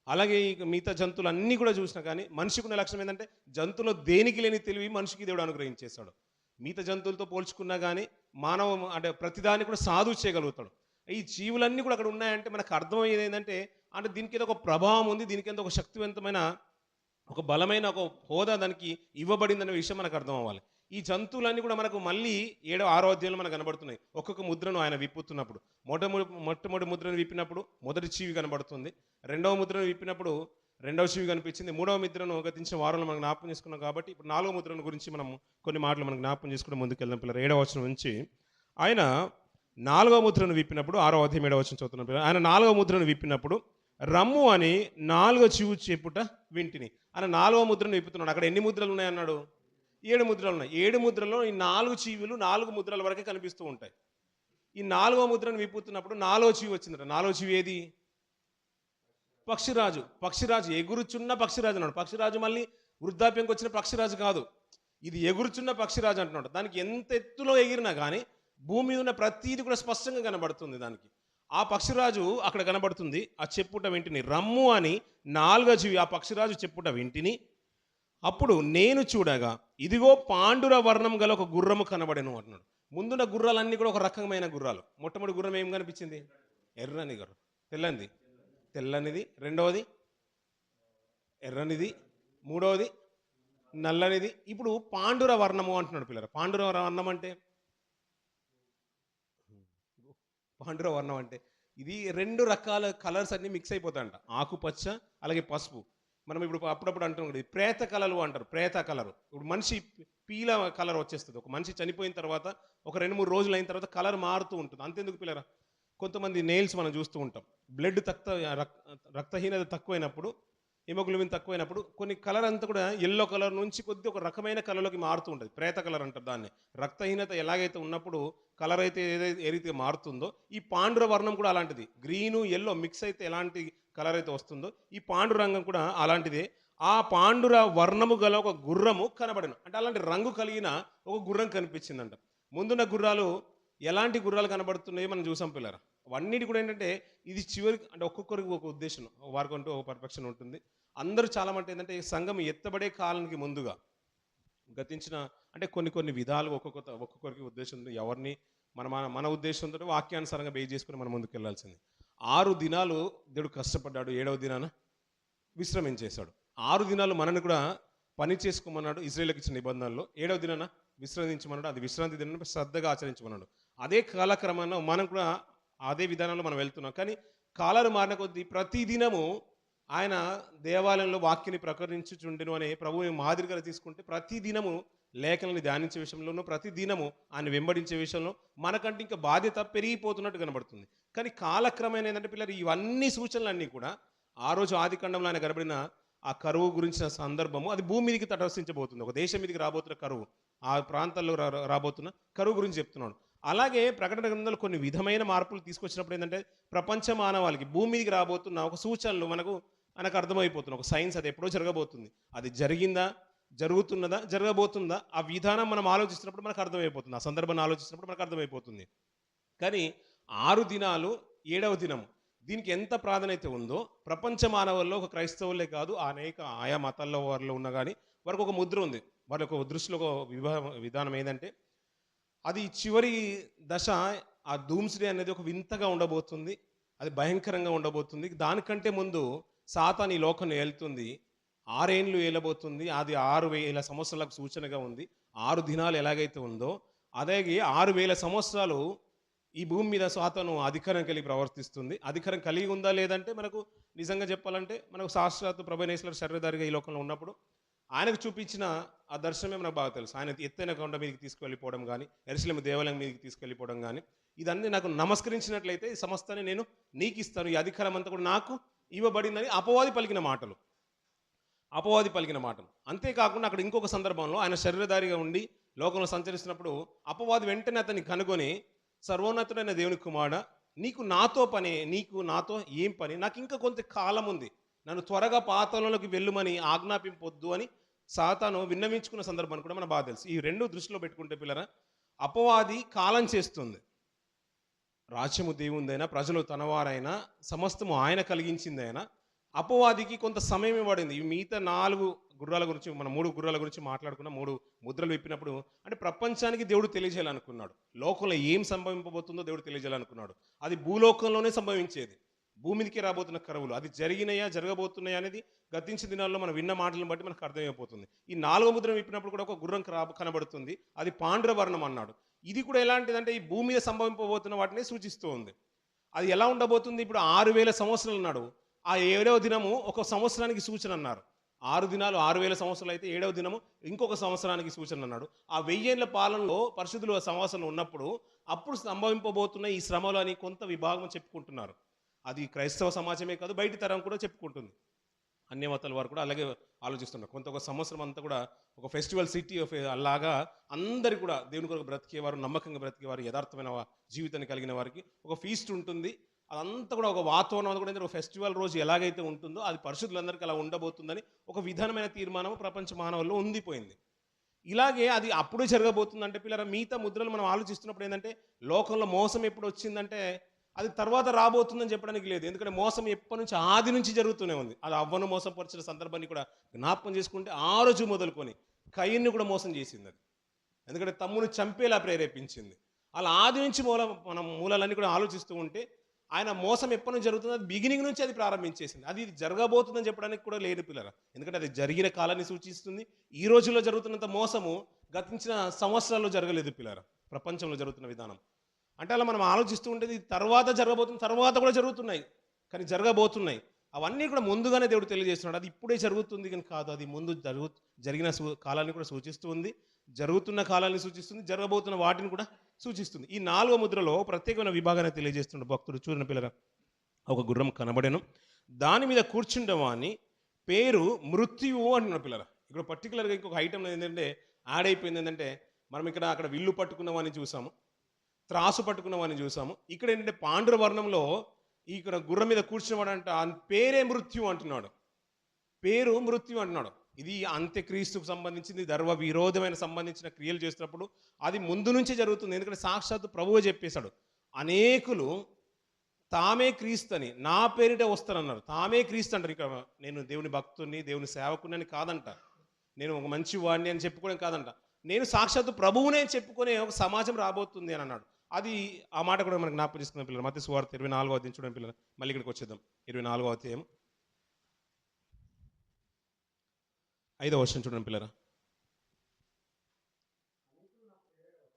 అలాగే మిగతా జంతువులు అన్నీ కూడా చూసినా కానీ మనిషికి ఉన్న లక్షణం ఏంటంటే జంతువులో దేనికి లేని తెలివి మనిషికి దేవుడు అనుగ్రహించేస్తాడు. మిగతా జంతువులతో పోల్చుకున్నా కానీ మానవ అంటే ప్రతిదాన్ని కూడా సాధు చేయగలుగుతాడు. ఈ జీవులన్నీ కూడా అక్కడ ఉన్నాయంటే మనకు అర్థమయ్యేది ఏంటంటే అంటే దీనికి ఏదో ఒక ప్రభావం ఉంది, దీనికి ఏదో ఒక శక్తివంతమైన ఒక బలమైన ఒక హోదా దానికి ఇవ్వబడిందనే విషయం మనకు అర్థం అవ్వాలి. ఈ జంతువులన్నీ కూడా మనకు మళ్ళీ 7వ 6వ అధ్యాయంలో మనకు కనబడుతున్నాయి. ఒక్కొక్క ముద్రను ఆయన విప్పుతున్నప్పుడు మొట్టమొదటి ముద్రను విప్పినప్పుడు మొదటి చీవి కనబడుతుంది, రెండవ ముద్రను విప్పినప్పుడు రెండవ చీవి కనిపించింది, మూడవ ముద్రను గతించిన వారంలో మనం జ్ఞాపకం చేసుకున్నాం. కాబట్టి ఇప్పుడు 4వ ముద్రను గురించి మనం కొన్ని మాటలు మనం జ్ఞాపకం చేసుకుంటే ముందుకెళ్దాం పిల్లలు. 7వ వచనం నుంచి ఆయన 4వ ముద్రను విప్పినప్పుడు 6వ అధ్యాయం 7వ వచనం చదువుతున్న పిల్లలు, ఆయన 4వ ముద్రను విప్పినప్పుడు రమ్ము అని 4వ చీవు చెప్పుట వింటిని. ఆయన 4వ ముద్రను విప్పుతున్నాడు. అక్కడ ఎన్ని ముద్రలు ఉన్నాయన్నాడు? 7 ముద్రలు ఉన్నాయి. 7 ముద్రలో ఈ 4 చీవులు 4 ముద్రల వరకే కనిపిస్తూ ఉంటాయి. ఈ 4వ ముద్రను విప్పుతున్నప్పుడు 4వ చీవి వచ్చిందట. 4వ చీవి ఏది? పక్షిరాజు. పక్షిరాజు ఎగురుచున్న పక్షిరాజు అన్నాడు. పక్షిరాజు మళ్ళీ వృద్ధాప్యంకి వచ్చిన పక్షిరాజు కాదు, ఇది ఎగురుచున్న పక్షిరాజు అంటున్నాడు. దానికి ఎంత ఎత్తులో ఎగిరినా కానీ భూమి మీద ఉన్న ప్రతీది కూడా స్పష్టంగా కనబడుతుంది దానికి. ఆ పక్షిరాజు అక్కడ కనబడుతుంది. ఆ చెప్పుట వింటిని రమ్ము అని 4వ చీవి ఆ పక్షిరాజు చెప్పుట వింటిని. అప్పుడు నేను చూడగా ఇదిగో పాండుర వర్ణం గల ఒక గుర్రము కనబడెను అంటున్నాడు. ముందున్న గుర్రాలన్నీ కూడా ఒక రకమైన గుర్రాలు. మొట్టమొదటి గుర్రం ఏం కనిపించింది? ఎర్రని గుర్రం, తెల్లనిది, రెండవది ఎర్రనిది, మూడవది నల్లనిది. ఇప్పుడు పాండుర వర్ణము అంటున్నాడు పిల్లలు. పాండుర వర్ణం అంటే ఇది 2 రకాల కలర్స్ అన్ని మిక్స్ అయిపోతాయంట. ఆకుపచ్చ అలాగే పసుపు. మనం ఇప్పుడు అప్పుడప్పుడు అంటాం కదా ప్రేత కలలు అంటారు. ప్రేత కలరు ఇప్పుడు మనిషి పీల కలర్ వచ్చేస్తుంది. ఒక మనిషి చనిపోయిన తర్వాత ఒక 2-3 రోజులు అయిన తర్వాత కలర్ మారుతూ ఉంటుంది. అంతెందుకు పిల్లరా, కొంతమంది నెయిల్స్ మనం చూస్తూ ఉంటాం. బ్లడ్ రక్తహీనత తక్కువైనప్పుడు, హిమోగ్లోబిన్ తక్కువైనప్పుడు కొన్ని కలర్ అంతా కూడా ఎల్లో కలర్ నుంచి కొద్ది ఒక రకమైన కలర్లోకి మారుతూ ఉంటుంది. ప్రేత కలర్ అంటారు దాన్ని. రక్తహీనత ఎలాగైతే ఉన్నప్పుడు కలర్ అయితే ఏ రీతిగా మారుతుందో ఈ పాండుర వర్ణం కూడా అలాంటిది. గ్రీను ఎల్లో మిక్స్ అయితే ఎలాంటి కలర్ అయితే వస్తుందో ఈ పాండురంగం కూడా అలాంటిదే. ఆ పాండుర వర్ణము గల ఒక గుర్రము కనబడను. అంటే అలాంటి రంగు కలిగిన ఒక గుర్రం కనిపించిందంట. ముందున్న గుర్రాలు ఎలాంటి గుర్రాలు కనబడుతున్నాయో మనం చూసాం పిల్లరా. అవన్నిటి కూడా ఏంటంటే ఇది చివరికి అంటే ఒక్కొక్కరికి ఒక ఉద్దేశం, వారికంటూ ఒక పర్ఫెక్షన్ ఉంటుంది. అందరూ చాలా మంది ఏంటంటే ఈ సంఘం ఎత్తబడే కాలానికి ముందుగా గతించిన అంటే కొన్ని విధాలు ఒక్కొక్కరికి ఉద్దేశం ఉంది. ఎవరిని మన ఉద్దేశంతో వాక్యానుసారంగా బేస్ చేసుకుని మనం ముందుకు వెళ్ళాల్సింది. 6 దినాలు దేవుడు కష్టపడ్డాడు, 7వ దినాన విశ్రమించేశాడు. 6 దినాలు మనని కూడా పని చేసుకోమన్నాడు ఇశ్రాయేలుకి ఇచ్చిన నిబంధనలో. 7వ దినాన విశ్రమించమన్నాడు. అది విశ్రాంతి దినాన్ని శ్రద్ధగా ఆచరించమన్నాడు. అదే కాలక్రమాన మనం కూడా అదే విధానంలో మనం వెళ్తున్నాం. కానీ కాలాలు మారిన కొద్దీ ప్రతి దినము ఆయన దేవాలయంలో వాక్యాన్ని ప్రకటించుచుండెను అనే ప్రభువు మాదిరిగా తీసుకుంటే ప్రతి దినము లేఖనాన్ని ధ్యానించే విషయంలోనూ ప్రతి దినము ఆయన వెంబడించే విషయంలో మనకంటే ఇంకా బాధ్యత పెరిగిపోతున్నట్టు కనబడుతుంది. కానీ కాలక్రమేణా ఏంటంటే పిల్లలు ఇవన్నీ సూచనలన్నీ కూడా ఆ రోజు ఆదికాండంలో ఆయన కనబడిన ఆ కరువు గురించిన సందర్భము అది భూమి మీదకి తటస్థించబోతుంది. ఒక దేశం మీదకి రాబోతున్న కరువు, ఆ ప్రాంతాల్లో రాబోతున్న కరువు గురించి చెప్తున్నాడు. అలాగే ప్రకటన గ్రంథంలో కొన్ని విధమైన మార్పులు తీసుకొచ్చినప్పుడు ఏంటంటే ప్రపంచ మానవాళికి భూమి మీదకి రాబోతున్న ఒక సూచనలు మనకు అర్థమైపోతుంది. ఒక సైన్స్ అది ఎప్పుడో జరగబోతుంది. అది జరిగిందా, జరుగుతున్నదా, జరగబోతుందా, ఆ విధానం మనం ఆలోచిస్తున్నప్పుడు మనకు అర్థమైపోతుంది. ఆ సందర్భాన్ని ఆలోచిస్తున్నప్పుడు మనకు అర్థమైపోతుంది. కానీ 6 దినాలు 7వ దినము దీనికి ఎంత ప్రాధాన్యత ఉందో ప్రపంచ మానవుల్లో ఒక క్రైస్తవులే కాదు అనేక ఆయా మతాల్లో వారిలో ఉన్న కానీ వారికి ఒక ముద్ర ఉంది. వారి ఒక దృష్టిలో ఒక విధానం ఏంటంటే అది చివరి దశ. ఆ డూమ్స్డే అనేది ఒక వింతగా ఉండబోతుంది, అది భయంకరంగా ఉండబోతుంది. దానికంటే ముందు సాతాను ఈ లోకాన్ని ఏలుతుంది, 6 ఏండ్లు ఏలబోతుంది. అది 6,000 సంవత్సరాలకు సూచనగా ఉంది. 6 దినాలు ఎలాగైతే ఉందో అలాగే 6,000 సంవత్సరాలు ఈ భూమి మీద సాతాను అధికారం కలిగి ప్రవర్తిస్తుంది. అధికారం కలిగి ఉందా లేదంటే మనకు నిజంగా చెప్పాలంటే మనకు సాక్షాత్ ప్రభునేశ్వర శరీరధారిగా ఈ లోకంలో ఉన్నప్పుడు ఆయనకు చూపించిన ఆ దర్శనమే మనకు బాగా తెలుసు. ఆయన ఎత్తైన కొండ మీదకి తీసుకెళ్ళిపోవడం కానీ, యెరూషలేము దేవాలయం మీదకి తీసుకెళ్ళిపోవడం కానీ, ఇదన్నీ నాకు నమస్కరించినట్లయితే ఈ సమస్తాన్ని నేను నీకు ఇస్తాను, ఈ అధికారం అంతా కూడా నాకు ఇవ్వబడిందని అపవాది పలికిన మాటలు. అంతేకాకుండా అక్కడ ఇంకొక సందర్భంలో ఆయన శరీరధారిగా ఉండి లోకంలో సంచరిస్తున్నప్పుడు అపవాది వెంటనే అతన్ని కనుగొని, సర్వోన్నతుడైన దేవుని కుమారుడా, నీకు నాతో ఏం పని, నాకు ఇంకా కొంత కాలం ఉంది, నన్ను త్వరగా పాతాళంలోకి వెళ్ళుమని ఆజ్ఞాపింపొద్దు అని సాతాను విన్నవించుకున్న సందర్భాన్ని కూడా మనకు బాగా తెలుసు. ఈ రెండు దృష్టిలో పెట్టుకుంటే పిల్లరా, అపవాది కాలం చేస్తుంది. రాజ్యము దేవుందైనా, ప్రజలు తనవారైనా, సమస్తము ఆయన కలిగించిందైనా అపవాదికి కొంత సమయం ఇవ్వబడింది. ఈ మిగతా 4 గుర్రాల గురించి మనం 3 గుర్రాల గురించి మాట్లాడుకున్నాం. 3 ముద్రలు విప్పినప్పుడు అంటే ప్రపంచానికి దేవుడు తెలియజేయాలనుకున్నాడు. లోకంలో ఏం సంభవింపబోతుందో దేవుడు తెలియజేయాలనుకున్నాడు. అది భూలోకంలోనే సంభవించేది. భూమికి రాబోతున్న కరువులు అది జరిగినాయా, జరగబోతున్నాయా అనేది గతించిన దినాల్లో మనం విన్న మాటలను బట్టి మనకు అర్థమైపోతుంది. ఈ 4వ ముద్ర విప్పినప్పుడు కూడా ఒక గుర్రం కనబడుతుంది. అది పాండ్రవర్ణం అన్నాడు. ఇది కూడా ఎలాంటిదంటే ఈ భూమి మీద సంభవింపబోతున్న వాటిని సూచిస్తూ ఉంది. అది ఎలా ఉండబోతుంది? ఇప్పుడు 6,000 సంవత్సరాలు అన్నాడు. ఆ 7వ దినము ఒక సంవత్సరానికి సూచన అన్నారు. 6 దినాలు 6,000 సంవత్సరాలు అయితే 7వ దినము ఇంకొక సంవత్సరానికి సూచన అన్నాడు. ఆ 1000 ఏళ్ల పాలనలో పరిశుద్ధులు సంవాసంలో ఉన్నప్పుడు అప్పుడు సంభవింపబోతున్న ఈ శ్రమలు అని కొంత విభాగం చెప్పుకుంటున్నారు. అది క్రైస్తవ సమాజమే కాదు, బయటి తరం కూడా చెప్పుకుంటుంది. అన్ని మతాల వారు కూడా అలాగే ఆలోచిస్తున్నారు. ఒక సంవత్సరం అంతా కూడా ఒక ఫెస్టివల్ సిటీ అలాగా అందరు కూడా దేవుని కొరకు బ్రతికేవారు, నమ్మకంగా బ్రతికేవారు, యథార్థమైన జీవితాన్ని కలిగిన వారికి ఒక ఫీస్ట్ ఉంటుంది. అదంతా కూడా ఒక వాతావరణం కూడా ఒక ఫెస్టివల్ రోజు ఎలాగైతే ఉంటుందో అది పరిశుద్ధులందరికీ అలా ఉండబోతుందని ఒక విధానమైన తీర్మానం ప్రపంచ మానవుల్లో ఉండిపోయింది. ఇలాగే అది అప్పుడే జరగబోతుందంటే పిల్లరా, మిగతా ముద్రలు మనం ఆలోచిస్తున్నప్పుడు ఏంటంటే లోకంలో మోసం ఎప్పుడు వచ్చిందంటే అది తర్వాత రాబోతుందని చెప్పడానికి లేదు. ఎందుకంటే మోసం ఎప్పటి నుంచి ఆది నుంచి జరుగుతూనే ఉంది. అది అవ్వను మోసపరిచిన సందర్భాన్ని కూడా జ్ఞాపకం చేసుకుంటే ఆ రోజు మొదలుకొని కయ్యన్ని కూడా మోసం చేసింది. అది ఎందుకంటే తమ్ముని చంపేలా ప్రేరేపించింది. అలా ఆది నుంచి మనం మూలాలన్నీ కూడా ఆలోచిస్తూ ఉంటే ఆయన మోసం ఎప్పటి నుంచి జరుగుతుందో అది బిగినింగ్ నుంచి అది ప్రారంభించేసింది. అది జరగబోతుందని చెప్పడానికి కూడా లేదు పిల్లరా. ఎందుకంటే అది జరిగిన కాలాన్ని సూచిస్తుంది. ఈ రోజుల్లో జరుగుతున్నంత మోసము గతించిన సంవత్సరాల్లో జరగలేదు పిల్లరా. ప్రపంచంలో జరుగుతున్న విధానం అంటే అలా మనం ఆలోచిస్తూ ఉంటే తర్వాత జరగబోతుంది, తర్వాత కూడా జరుగుతున్నాయి, కానీ జరగబోతున్నాయి. అవన్నీ కూడా ముందుగానే దేవుడు తెలియజేస్తున్నాడు. అది ఇప్పుడే జరుగుతుంది కానీ కాదు, అది ముందు జరిగిన కాలాన్ని కూడా సూచిస్తూ ఉంది, జరుగుతున్న కాలాన్ని సూచిస్తుంది, జరగబోతున్న వాటిని కూడా సూచిస్తుంది. ఈ 4వ ముద్రలో ప్రత్యేకమైన విభాగాన్ని తెలియజేస్తున్న భక్తుడు చూడని పిల్లరా, ఒక గుర్రం కనబడెను, దాని మీద కూర్చుండవాని పేరు మృత్యువు అంటున్నాడు పిల్లరా. ఇక్కడ పర్టికులర్గా ఇంకొక ఐటమ్ ఏంటంటే యాడ్ అయిపోయింది. ఏంటంటే మనం అక్కడ విల్లు పట్టుకున్నవాని చూసాము, త్రాసు పట్టుకున్నవాని చూసాము. ఇక్కడ ఏంటంటే పాండ్రవర్ణంలో ఇక్కడ గుర్రం మీద కూర్చున్నవాడంట ఆ పేరే మృత్యు అంటున్నాడు. పేరు మృత్యు అంటున్నాడు. ఇది అంత్యక్రీస్తుకు సంబంధించింది, ధర్మ విరోధమైన సంబంధించిన క్రియలు చేస్తున్నప్పుడు అది ముందు నుంచే జరుగుతుంది. ఎందుకంటే సాక్షాత్తు ప్రభువే చెప్పేశాడు, అనేకులు తామే క్రీస్తని నా పేరిట వస్తానన్నారు. తామే క్రీస్తు అంటారు. ఇక నేను దేవుని భక్తుని, దేవుని సేవకుని అని కాదంట, నేను ఒక మంచి వాడిని అని చెప్పుకోవడం కాదంట, నేను సాక్షాత్తు ప్రభువునే చెప్పుకునే ఒక సమాజం రాబోతుంది అని అన్నాడు. అది ఆ మాట కూడా మనకు జ్ఞాపకం చేసుకున్న పిల్లలు. మత్తయి సువార్త 24వ అధ్యాయం చూడండి పిల్లలు. మళ్ళీ ఇక్కడికి వచ్చేద్దాం. 24వ అధ్యాయం 5వ వచనం చూడండి పిల్లరా.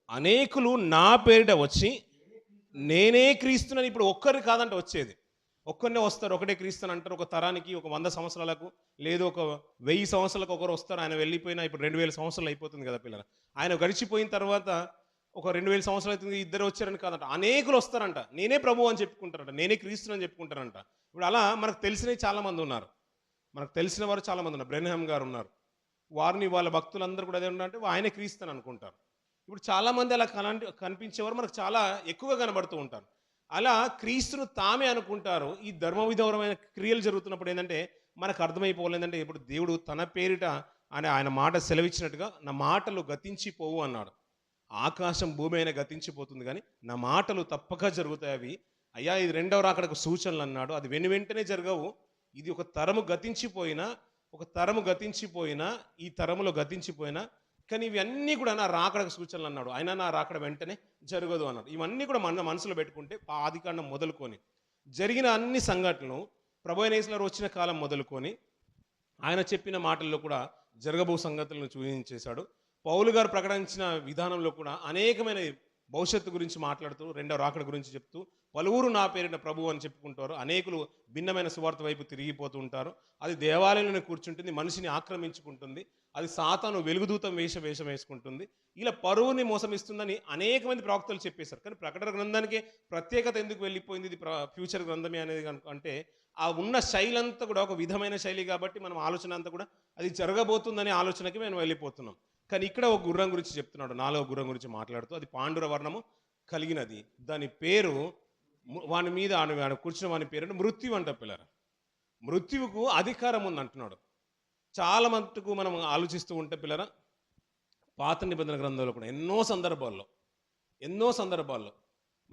అనేకులు నా పేరిట వచ్చి నేనే క్రీస్తునని. ఇప్పుడు ఒక్కరు కాదంట వచ్చేది, ఒక్కరినే వస్తారు. ఒకటే క్రీస్తుని అంటారు. ఒక తరానికి, ఒక 100 సంవత్సరాలకు, లేదు ఒక 1000 సంవత్సరాలకు ఒకరు వస్తారు. ఆయన వెళ్ళిపోయినా ఇప్పుడు 2000 సంవత్సరాలు అయిపోతుంది కదా పిల్లలు. ఆయన గడిచిపోయిన తర్వాత ఒక 2000 సంవత్సరాలు అవుతుంది, ఇద్దరు వచ్చారని కాదంట, అనేకులు వస్తారంట. నేనే ప్రభు అని చెప్పుకుంటారంట, నేనే క్రీస్తుని అని చెప్పుకుంటారంట. ఇప్పుడు అలా మనకు తెలిసినవి చాలామంది ఉన్నారు, మనకు తెలిసిన వారు చాలామంది ఉన్నారు. బ్రెన్హామ్ గారు ఉన్నారు, వారిని వాళ్ళ భక్తులందరూ కూడా అదే ఉన్నారంటే ఆయనే క్రీస్తుని అనుకుంటారు. ఇప్పుడు చాలామంది అలా కనిపించేవారు మనకు చాలా ఎక్కువగా కనబడుతూ ఉంటారు. అలా క్రీస్తును తామే అనుకుంటారు. ఈ ధర్మ విధమైన క్రియలు జరుగుతున్నప్పుడు ఏంటంటే మనకు అర్థమైపోలేదంటే, ఇప్పుడు దేవుడు తన పేరిట అని ఆయన మాట సెలవిచ్చినట్టుగా నా మాటలు గతించిపోవు అన్నాడు. ఆకాశం భూమి అయినా గతించిపోతుంది కానీ నా మాటలు తప్పక జరుగుతాయి. అవి అయ్యా ఇది రెండవ రాకడకు సూచనలు అన్నాడు. అది వెంటనే జరగవు. ఇది ఒక తరము గతించిపోయినా, ఈ తరములో గతించిపోయినా, కానీ ఇవన్నీ కూడా నా రాకడకు సూచనలు అన్నాడు. అయినా నా రాకడ వెంటనే జరగదు అన్నాడు. ఇవన్నీ కూడా మన మనసులో పెట్టుకుంటే ఆదికాండం మొదలుకొని జరిగిన అన్ని సంఘటనలు, ప్రభువైన యేసు వారు వచ్చిన కాలం మొదలుకొని ఆయన చెప్పిన మాటల్లో కూడా జరగబో సంగతులను చూపించేశాడు. పౌలు గారు ప్రకటించిన విధానంలో కూడా అనేకమైన భవిష్యత్తు గురించి మాట్లాడుతూ, రెండవ రాకడ గురించి చెప్తూ, పలువురు నా పేరిట ప్రభు అని చెప్పుకుంటారు. అనేకులు భిన్నమైన సువార్త వైపు తిరిగిపోతూ ఉంటారు. అది దేవాలయంలోనే కూర్చుంటుంది, మనిషిని ఆక్రమించుకుంటుంది. అది సాతాను వెలుగుదూతం వేషం వేసుకుంటుంది. ఇలా పరువుని మోసమిస్తుందని అనేక మంది ప్రవక్తలు చెప్పేశారు. కానీ ప్రకటన గ్రంథానికి ప్రత్యేకత ఎందుకు వెళ్ళిపోయింది? ఇది ఫ్యూచర్ గ్రంథమే అనేది అంటే ఆ ఉన్న శైలి అంతా కూడా ఒక విధమైన శైలి కాబట్టి మనం ఆలోచన అంతా కూడా అది జరగబోతుందనే ఆలోచనకి మేము వెళ్ళిపోతున్నాం. కానీ ఇక్కడ ఒక గుర్రం గురించి చెప్తున్నాడు, 4వ గుర్రం గురించి మాట్లాడుతూ, అది పాండుర వర్ణము కలిగినది, దాని పేరు వాని మీద కూర్చున్న వాని పేరు మృత్యు అంట పిల్లర. మృత్యువుకు అధికారం ఉంది అంటున్నాడు. చాలా మటుకు మనం ఆలోచిస్తూ ఉంటే పిల్లర, పాత నిబంధన గ్రంథంలో కూడా ఎన్నో సందర్భాల్లో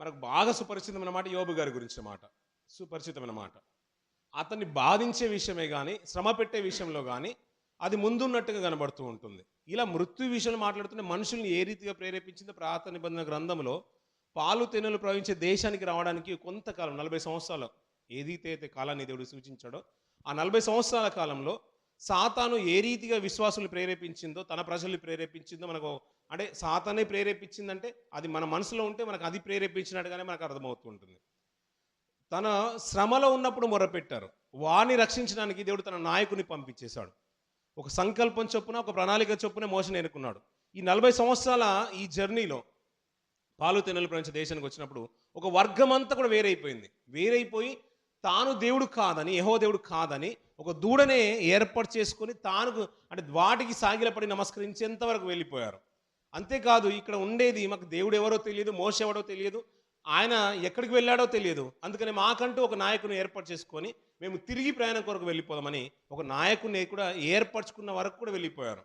మనకు బాగా సుపరిచితమైన మాట యోబు గారి గురించిన మాట, సుపరిచితమైన మాట. అతన్ని బాధించే విషయమే కానీ, శ్రమ పెట్టే విషయంలో కానీ అది ముందున్నట్టుగా కనబడుతూ ఉంటుంది. ఇలా మృత్యు విషయంలో మాట్లాడుతున్న మనుషుల్ని ఏ రీతిగా ప్రేరేపించిందో పాత నిబంధన గ్రంథంలో పాలు తేనెలు ప్రవహించే దేశానికి రావడానికి కొంతకాలం 40 సంవత్సరాలు ఏదైతే కాలాన్ని దేవుడు సూచించాడో ఆ 40 సంవత్సరాల కాలంలో సాతాను ఏ రీతిగా విశ్వాసులు ప్రేరేపించిందో, తన ప్రజల్ని ప్రేరేపించిందో మనకు అంటే సాతానే ప్రేరేపించిందంటే అది మన మనసులో ఉంటే మనకు అది ప్రేరేపించినట్టుగానే మనకు అర్థమవుతూ ఉంటుంది. తన శ్రమలో ఉన్నప్పుడు మొరపెట్టారు, వారిని రక్షించడానికి దేవుడు తన నాయకుని పంపించేశాడు. ఒక సంకల్పం చొప్పున, ఒక ప్రణాళిక చొప్పున మోసను ఎన్నుకున్నాడు. ఈ 40 సంవత్సరాల ఈ జర్నీలో పాలు తెన్నెలు ప్రపంచ దేశానికి వచ్చినప్పుడు ఒక వర్గం అంతా కూడా వేరైపోయి తాను దేవుడు కాదని, యెహోవా దేవుడు కాదని ఒక దూడనే ఏర్పాటు చేసుకొని తాను అంటే వాటికి సాగిలపడి నమస్కరించేంత వరకు వెళ్ళిపోయారు. అంతేకాదు ఇక్కడ ఉండేది మాకు దేవుడు ఎవరో తెలియదు, మోస ఎవరో తెలియదు, ఆయన ఎక్కడికి వెళ్ళాడో తెలియదు. అందుకని మాకంటూ ఒక నాయకుని ఏర్పాటు చేసుకొని మేము తిరిగి ప్రయాణం కొరకు వెళ్ళిపోదామని ఒక నాయకుని కూడా ఏర్పరచుకున్న వరకు కూడా వెళ్ళిపోయారు.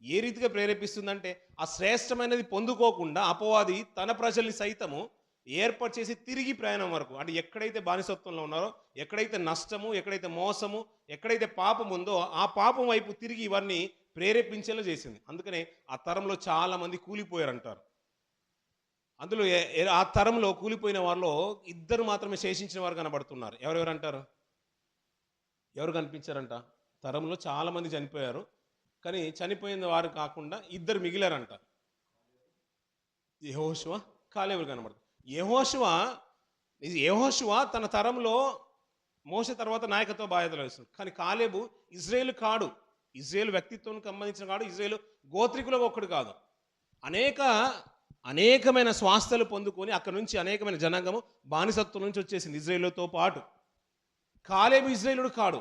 ఏ రీతిగా ప్రేరేపిస్తుందంటే ఆ శ్రేష్టమైనది పొందుకోకుండా అపవాది తన ప్రజల్ని సైతము ఏర్పాటు చేసి తిరిగి ప్రయాణం వరకు అంటే ఎక్కడైతే బానిసత్వంలో ఉన్నారో, ఎక్కడైతే నష్టము, ఎక్కడైతే మోసము, ఎక్కడైతే పాపం ఉందో ఆ పాపం వైపు తిరిగి ఇవన్నీ ప్రేరేపించేలా చేసింది. అందుకనే ఆ తరంలో చాలా మంది కూలిపోయారంటారు. అందులో ఆ తరంలో కూలిపోయిన వారిలో 2 మాత్రమే శేషించిన వారు కనబడుతున్నారు. ఎవరెవరు అంటారు? ఎవరు కనిపించారంట? తరంలో చాలా మంది చనిపోయారు, కానీ చనిపోయిన వారు కాకుండా 2 మిగిలారంట. యెహోషువ, కాలేబు కనబడతారు. యెహోషువ తన తరంలో మోసే తర్వాత నాయకత్వ బాధ్యతలు వేస్తుంది. కానీ కాలేబు ఇజ్రాయేలు కాడు, ఇజ్రాయేల్ వ్యక్తిత్వానికి సంబంధించిన కాడు, ఇజ్రాయేలు గోత్రికులకు ఒక్కడు కాదు. అనేకమైన స్వాస్థ్యాలు పొందుకొని అక్కడ నుంచి అనేకమైన జనాంగము బానిసత్వం నుంచి వచ్చేసింది ఇజ్రాయేలుతో పాటు. కాలేబు ఇజ్రాయేలుడు కాడు.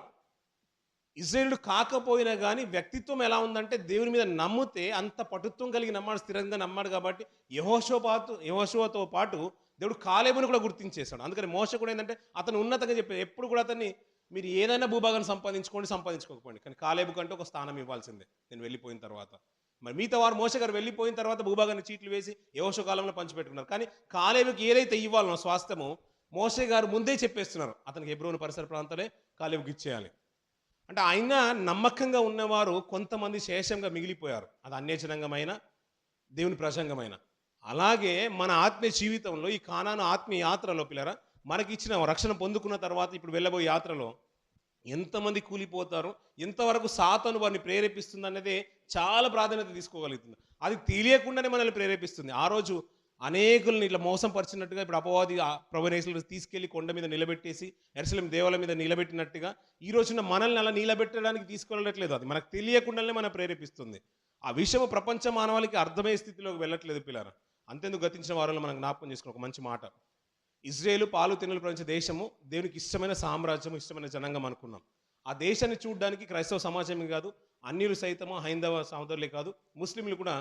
ఇజ్రాయేలుడు కాకపోయినా కానీ వ్యక్తిత్వం ఎలా ఉందంటే దేవుని మీద నమ్మితే అంత పటుత్వం కలిగి నమ్మాడు, స్థిరంగా నమ్మాడు. కాబట్టి యెహోషువతో పాటు దేవుడు కాలేబుని కూడా గుర్తించేశాడు. అందుకని మోస కూడా ఏంటంటే అతను ఉన్నతంగా చెప్పాడు, ఎప్పుడు కూడా అతన్ని మీరు ఏదైనా భూభాగాన్ని సంపాదించుకోకపోండి, కానీ కాలేబు కంటే ఒక స్థానం ఇవ్వాల్సిందే నేను వెళ్ళిపోయిన తర్వాత. మరి మిగతా వారు మోస గారు వెళ్ళిపోయిన తర్వాత భూభాగాన్ని చీట్లు వేసి యెహోషువ కాలంలో పంచిపెట్టుకున్నారు. కానీ కాలేబుకి ఏదైతే ఇవ్వాలనో స్వాస్థ్యము మోషే గారు ముందే చెప్పేస్తున్నారు అతనికి హెబ్రోను పరిసర ప్రాంతాలే కాలేబుకి ఇచ్చేయాలి. అంటే ఆయన నమ్మకంగా ఉన్నవారు కొంతమంది శేషంగా మిగిలిపోయారు. అది అన్యజనంగమైన దేవుని ప్రసంగమైన. అలాగే మన ఆత్మీయ జీవితంలో ఈ కానాను ఆత్మీయ యాత్రలో పిల్లరా మనకి ఇచ్చిన రక్షణ పొందుకున్న తర్వాత ఇప్పుడు వెళ్ళబోయే యాత్రలో ఎంతమంది కూలిపోతారు, ఎంతవరకు సాతాను వారిని ప్రేరేపిస్తుంది అనేది చాలా ప్రాధాన్యత తీసుకోగలుగుతుంది. అది తెలియకుండానే మనల్ని ప్రేరేపిస్తుంది. ఆ రోజు అనేకుల్ని ఇట్లా మోసం పరిచినట్టుగా ఇప్పుడు అపవాది ప్రభునేసులు తీసుకెళ్లి కొండ మీద నిలబెట్టేసి యెరూషలేం దేవాలయం మీద నిలబెట్టినట్టుగా ఈ రోజున మనల్ని అలా నిలబెట్టడానికి తీసుకెళ్ళట్లేదు. అది మనకు తెలియకుండానే మనం ప్రేరేపిస్తుంది. ఆ విషయం ప్రపంచ మానవాళికి అర్థమయ్యే స్థితిలోకి వెళ్ళట్లేదు పిల్లరా. అంతెందుకు గతించిన వారంలో మనం జ్ఞాపకం చేసుకున్న ఒక మంచి మాట, ఇజ్రాయేలు పాలు తెన్నులు ప్రపంచ దేశము దేవునికి ఇష్టమైన సామ్రాజ్యము, ఇష్టమైన జనాంగం అనుకున్నాం. ఆ దేశాన్ని చూడడానికి క్రైస్తవ సమాజమే కాదు, అన్యులు సైతము, హైందవ సహోదరులే కాదు, ముస్లింలు కూడా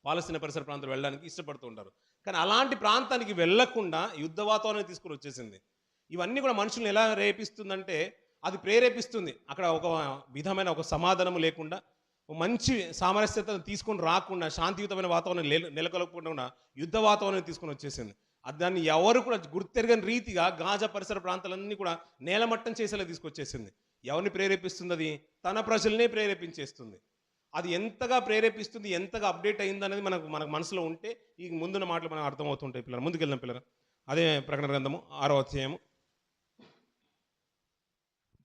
పాలస్తీనా పరిసర ప్రాంతాలు వెళ్ళడానికి ఇష్టపడుతూ ఉంటారు. కానీ అలాంటి ప్రాంతానికి వెళ్లకుండా యుద్ధ వాతావరణం తీసుకుని వచ్చేసింది. ఇవన్నీ కూడా మనుషులను ఎలా రేపిస్తుందంటే అది ప్రేరేపిస్తుంది. అక్కడ ఒక విధమైన ఒక సమాధానం లేకుండా, మంచి సామరస్యతను తీసుకొని రాకుండా, శాంతియుతమైన వాతావరణం నెలకొల్పకుండా యుద్ధ వాతావరణం తీసుకొని వచ్చేసింది. దాన్ని ఎవరు కూడా గుర్తెరగని రీతిగా గాజా పరిసర ప్రాంతాలన్నీ కూడా నేలమట్టం చేసేలా తీసుకొచ్చేసింది. ఎవరిని ప్రేరేపిస్తుంది? అది తన ప్రజలనే ప్రేరేపించేస్తుంది. అది ఎంతగా ప్రేరేపిస్తుంది, ఎంతగా అప్డేట్ అయింది అనేది మనకు మనసులో ఉంటే ఈ ముందున్న మాటలు మనకు అర్థమవుతుంటాయి. పిల్లలు ముందుకెళ్దాం పిల్లలు. అదే ప్రకటన గ్రంథము 6వ అధ్యాయము.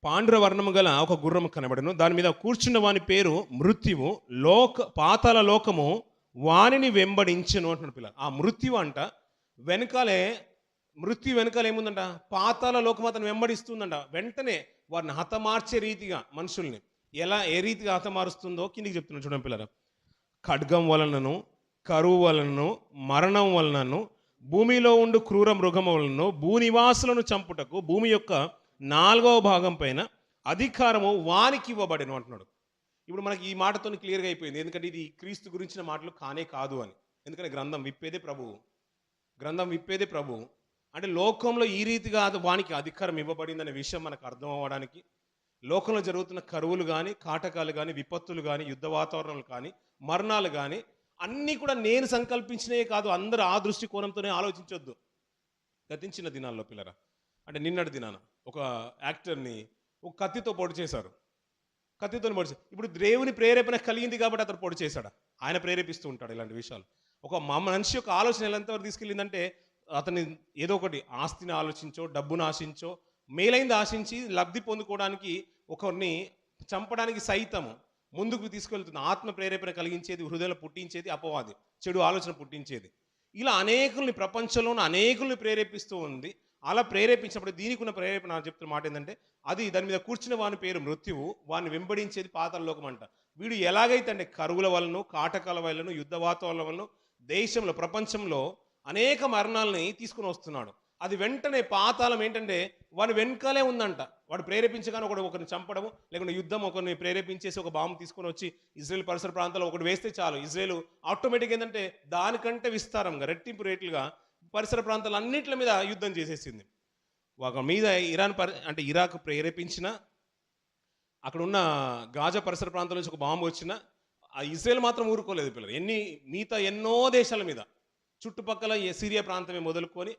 పాండుర వర్ణము గల ఒక గుర్రము కనబడను, దాని మీద కూర్చున్న వాని పేరు మృత్యువు, పాతాళ లోకము వానిని వెంబడించెను అంటున్నాడు పిల్లలు. ఆ మృత్యువు అంట మృత్యు వెనకాల ఏముందంట? పాతాళ లోకం అతను వెంబడిస్తుందంట. వెంటనే వారిని హతమార్చే రీతిగా మనుషుల్ని ఏ రీతిగా హతమారుస్తుందో కిందికి చెప్తున్నాను చూడండి పిల్లలు. ఖడ్గం వలనను, కరువు వలనను, మరణం వలనను, భూమిలో ఉండు క్రూర మృగం వలనను, భూనివాసులను చంపుటకు భూమి యొక్క 4వ భాగం పైన అధికారము వానికి ఇవ్వబడెను అంటున్నాడు. ఇప్పుడు మనకి ఈ మాటతో క్లియర్గా అయిపోయింది. ఎందుకంటే ఇది క్రీస్తు గురించిన మాటలు కానే కాదు అని. ఎందుకంటే గ్రంథం విప్పేదే ప్రభువు. అంటే లోకంలో ఈ రీతిగా వానికి అధికారం ఇవ్వబడిందనే విషయం మనకు అర్థం అవ్వడానికి, లోకంలో జరుగుతున్న కరువులు కానీ, కాటకాలు కానీ, విపత్తులు కానీ, యుద్ధ వాతావరణాలు కానీ, మరణాలు కానీ అన్నీ కూడా నేను సంకల్పించినవే కాదు. అందరూ ఆ దృష్టికోణంతోనే ఆలోచించొద్దు. గతించిన దినాల్లో పిల్లరా, అంటే నిన్నటి దినాన ఒక యాక్టర్ని ఒక కత్తితో పొడి చేశారు. ఇప్పుడు దేవుని ప్రేరేపణ కలిగింది కాబట్టి అతను పొడి చేశాడు. ఆయన ప్రేరేపిస్తూ ఉంటాడు ఇలాంటి విషయాలు. ఒక మనిషి యొక్క ఆలోచన ఎంతవరకు తీసుకెళ్ళిందంటే అతన్ని ఏదో ఒకటి ఆస్తిని ఆలోచించో, డబ్బును ఆశించో, మేలైంది ఆశించి లబ్ధి పొందుకోవడానికి ఒకరిని చంపడానికి సైతము ముందుకు తీసుకెళ్తుంది. ఆత్మ ప్రేరేపణ కలిగించేది, హృదయంలో పుట్టించేది అపవాది, చెడు ఆలోచన పుట్టించేది. ఇలా ప్రపంచంలోని అనేకుల్ని ప్రేరేపిస్తూ ఉంది. అలా ప్రేరేపించినప్పుడు దీనికి ఉన్న ప్రేరేపణ చెప్తున్న మాట ఏంటంటే అది దాని మీద కూర్చున్న వాని పేరు మృత్యువు, వాడిని వెంబడించేది పాతాళ లోకం అంట. వీడు ఎలాగైతే అంటే కరువుల వలన, కాటకాల వలన, యుద్ధ వాతావరణం వలన దేశంలో, ప్రపంచంలో అనేక మరణాలని తీసుకుని వస్తున్నాడు. అది వెంటనే పాతాళం ఏంటంటే వాడి వెనకాలే ఉందంట. వాడు ప్రేరేపించగానే ఒకరిని చంపడము, లేకుంటే యుద్ధం ఒకరిని ప్రేరేపించేసి ఒక బాంబు తీసుకొని వచ్చి ఇజ్రాయెల్ పరిసర ప్రాంతాల్లో ఒకటి వేస్తే చాలు, ఇజ్రాయెల్ ఆటోమేటిక్ ఏంటంటే దానికంటే విస్తారంగా, రెట్టింపు రేట్లుగా పరిసర ప్రాంతాలు అన్నింటి మీద యుద్ధం చేసేసింది. ఒక మీద ఇరాక్ ప్రేరేపించిన, అక్కడ ఉన్న గాజా పరిసర ప్రాంతాల నుంచి ఒక బాంబు వచ్చిన ఆ ఇజ్రాయెల్ మాత్రం ఊరుకోలేదు పిల్లలు. మిగతా ఎన్నో దేశాల మీద, చుట్టుపక్కల సిరియా ప్రాంతమే మొదలుకొని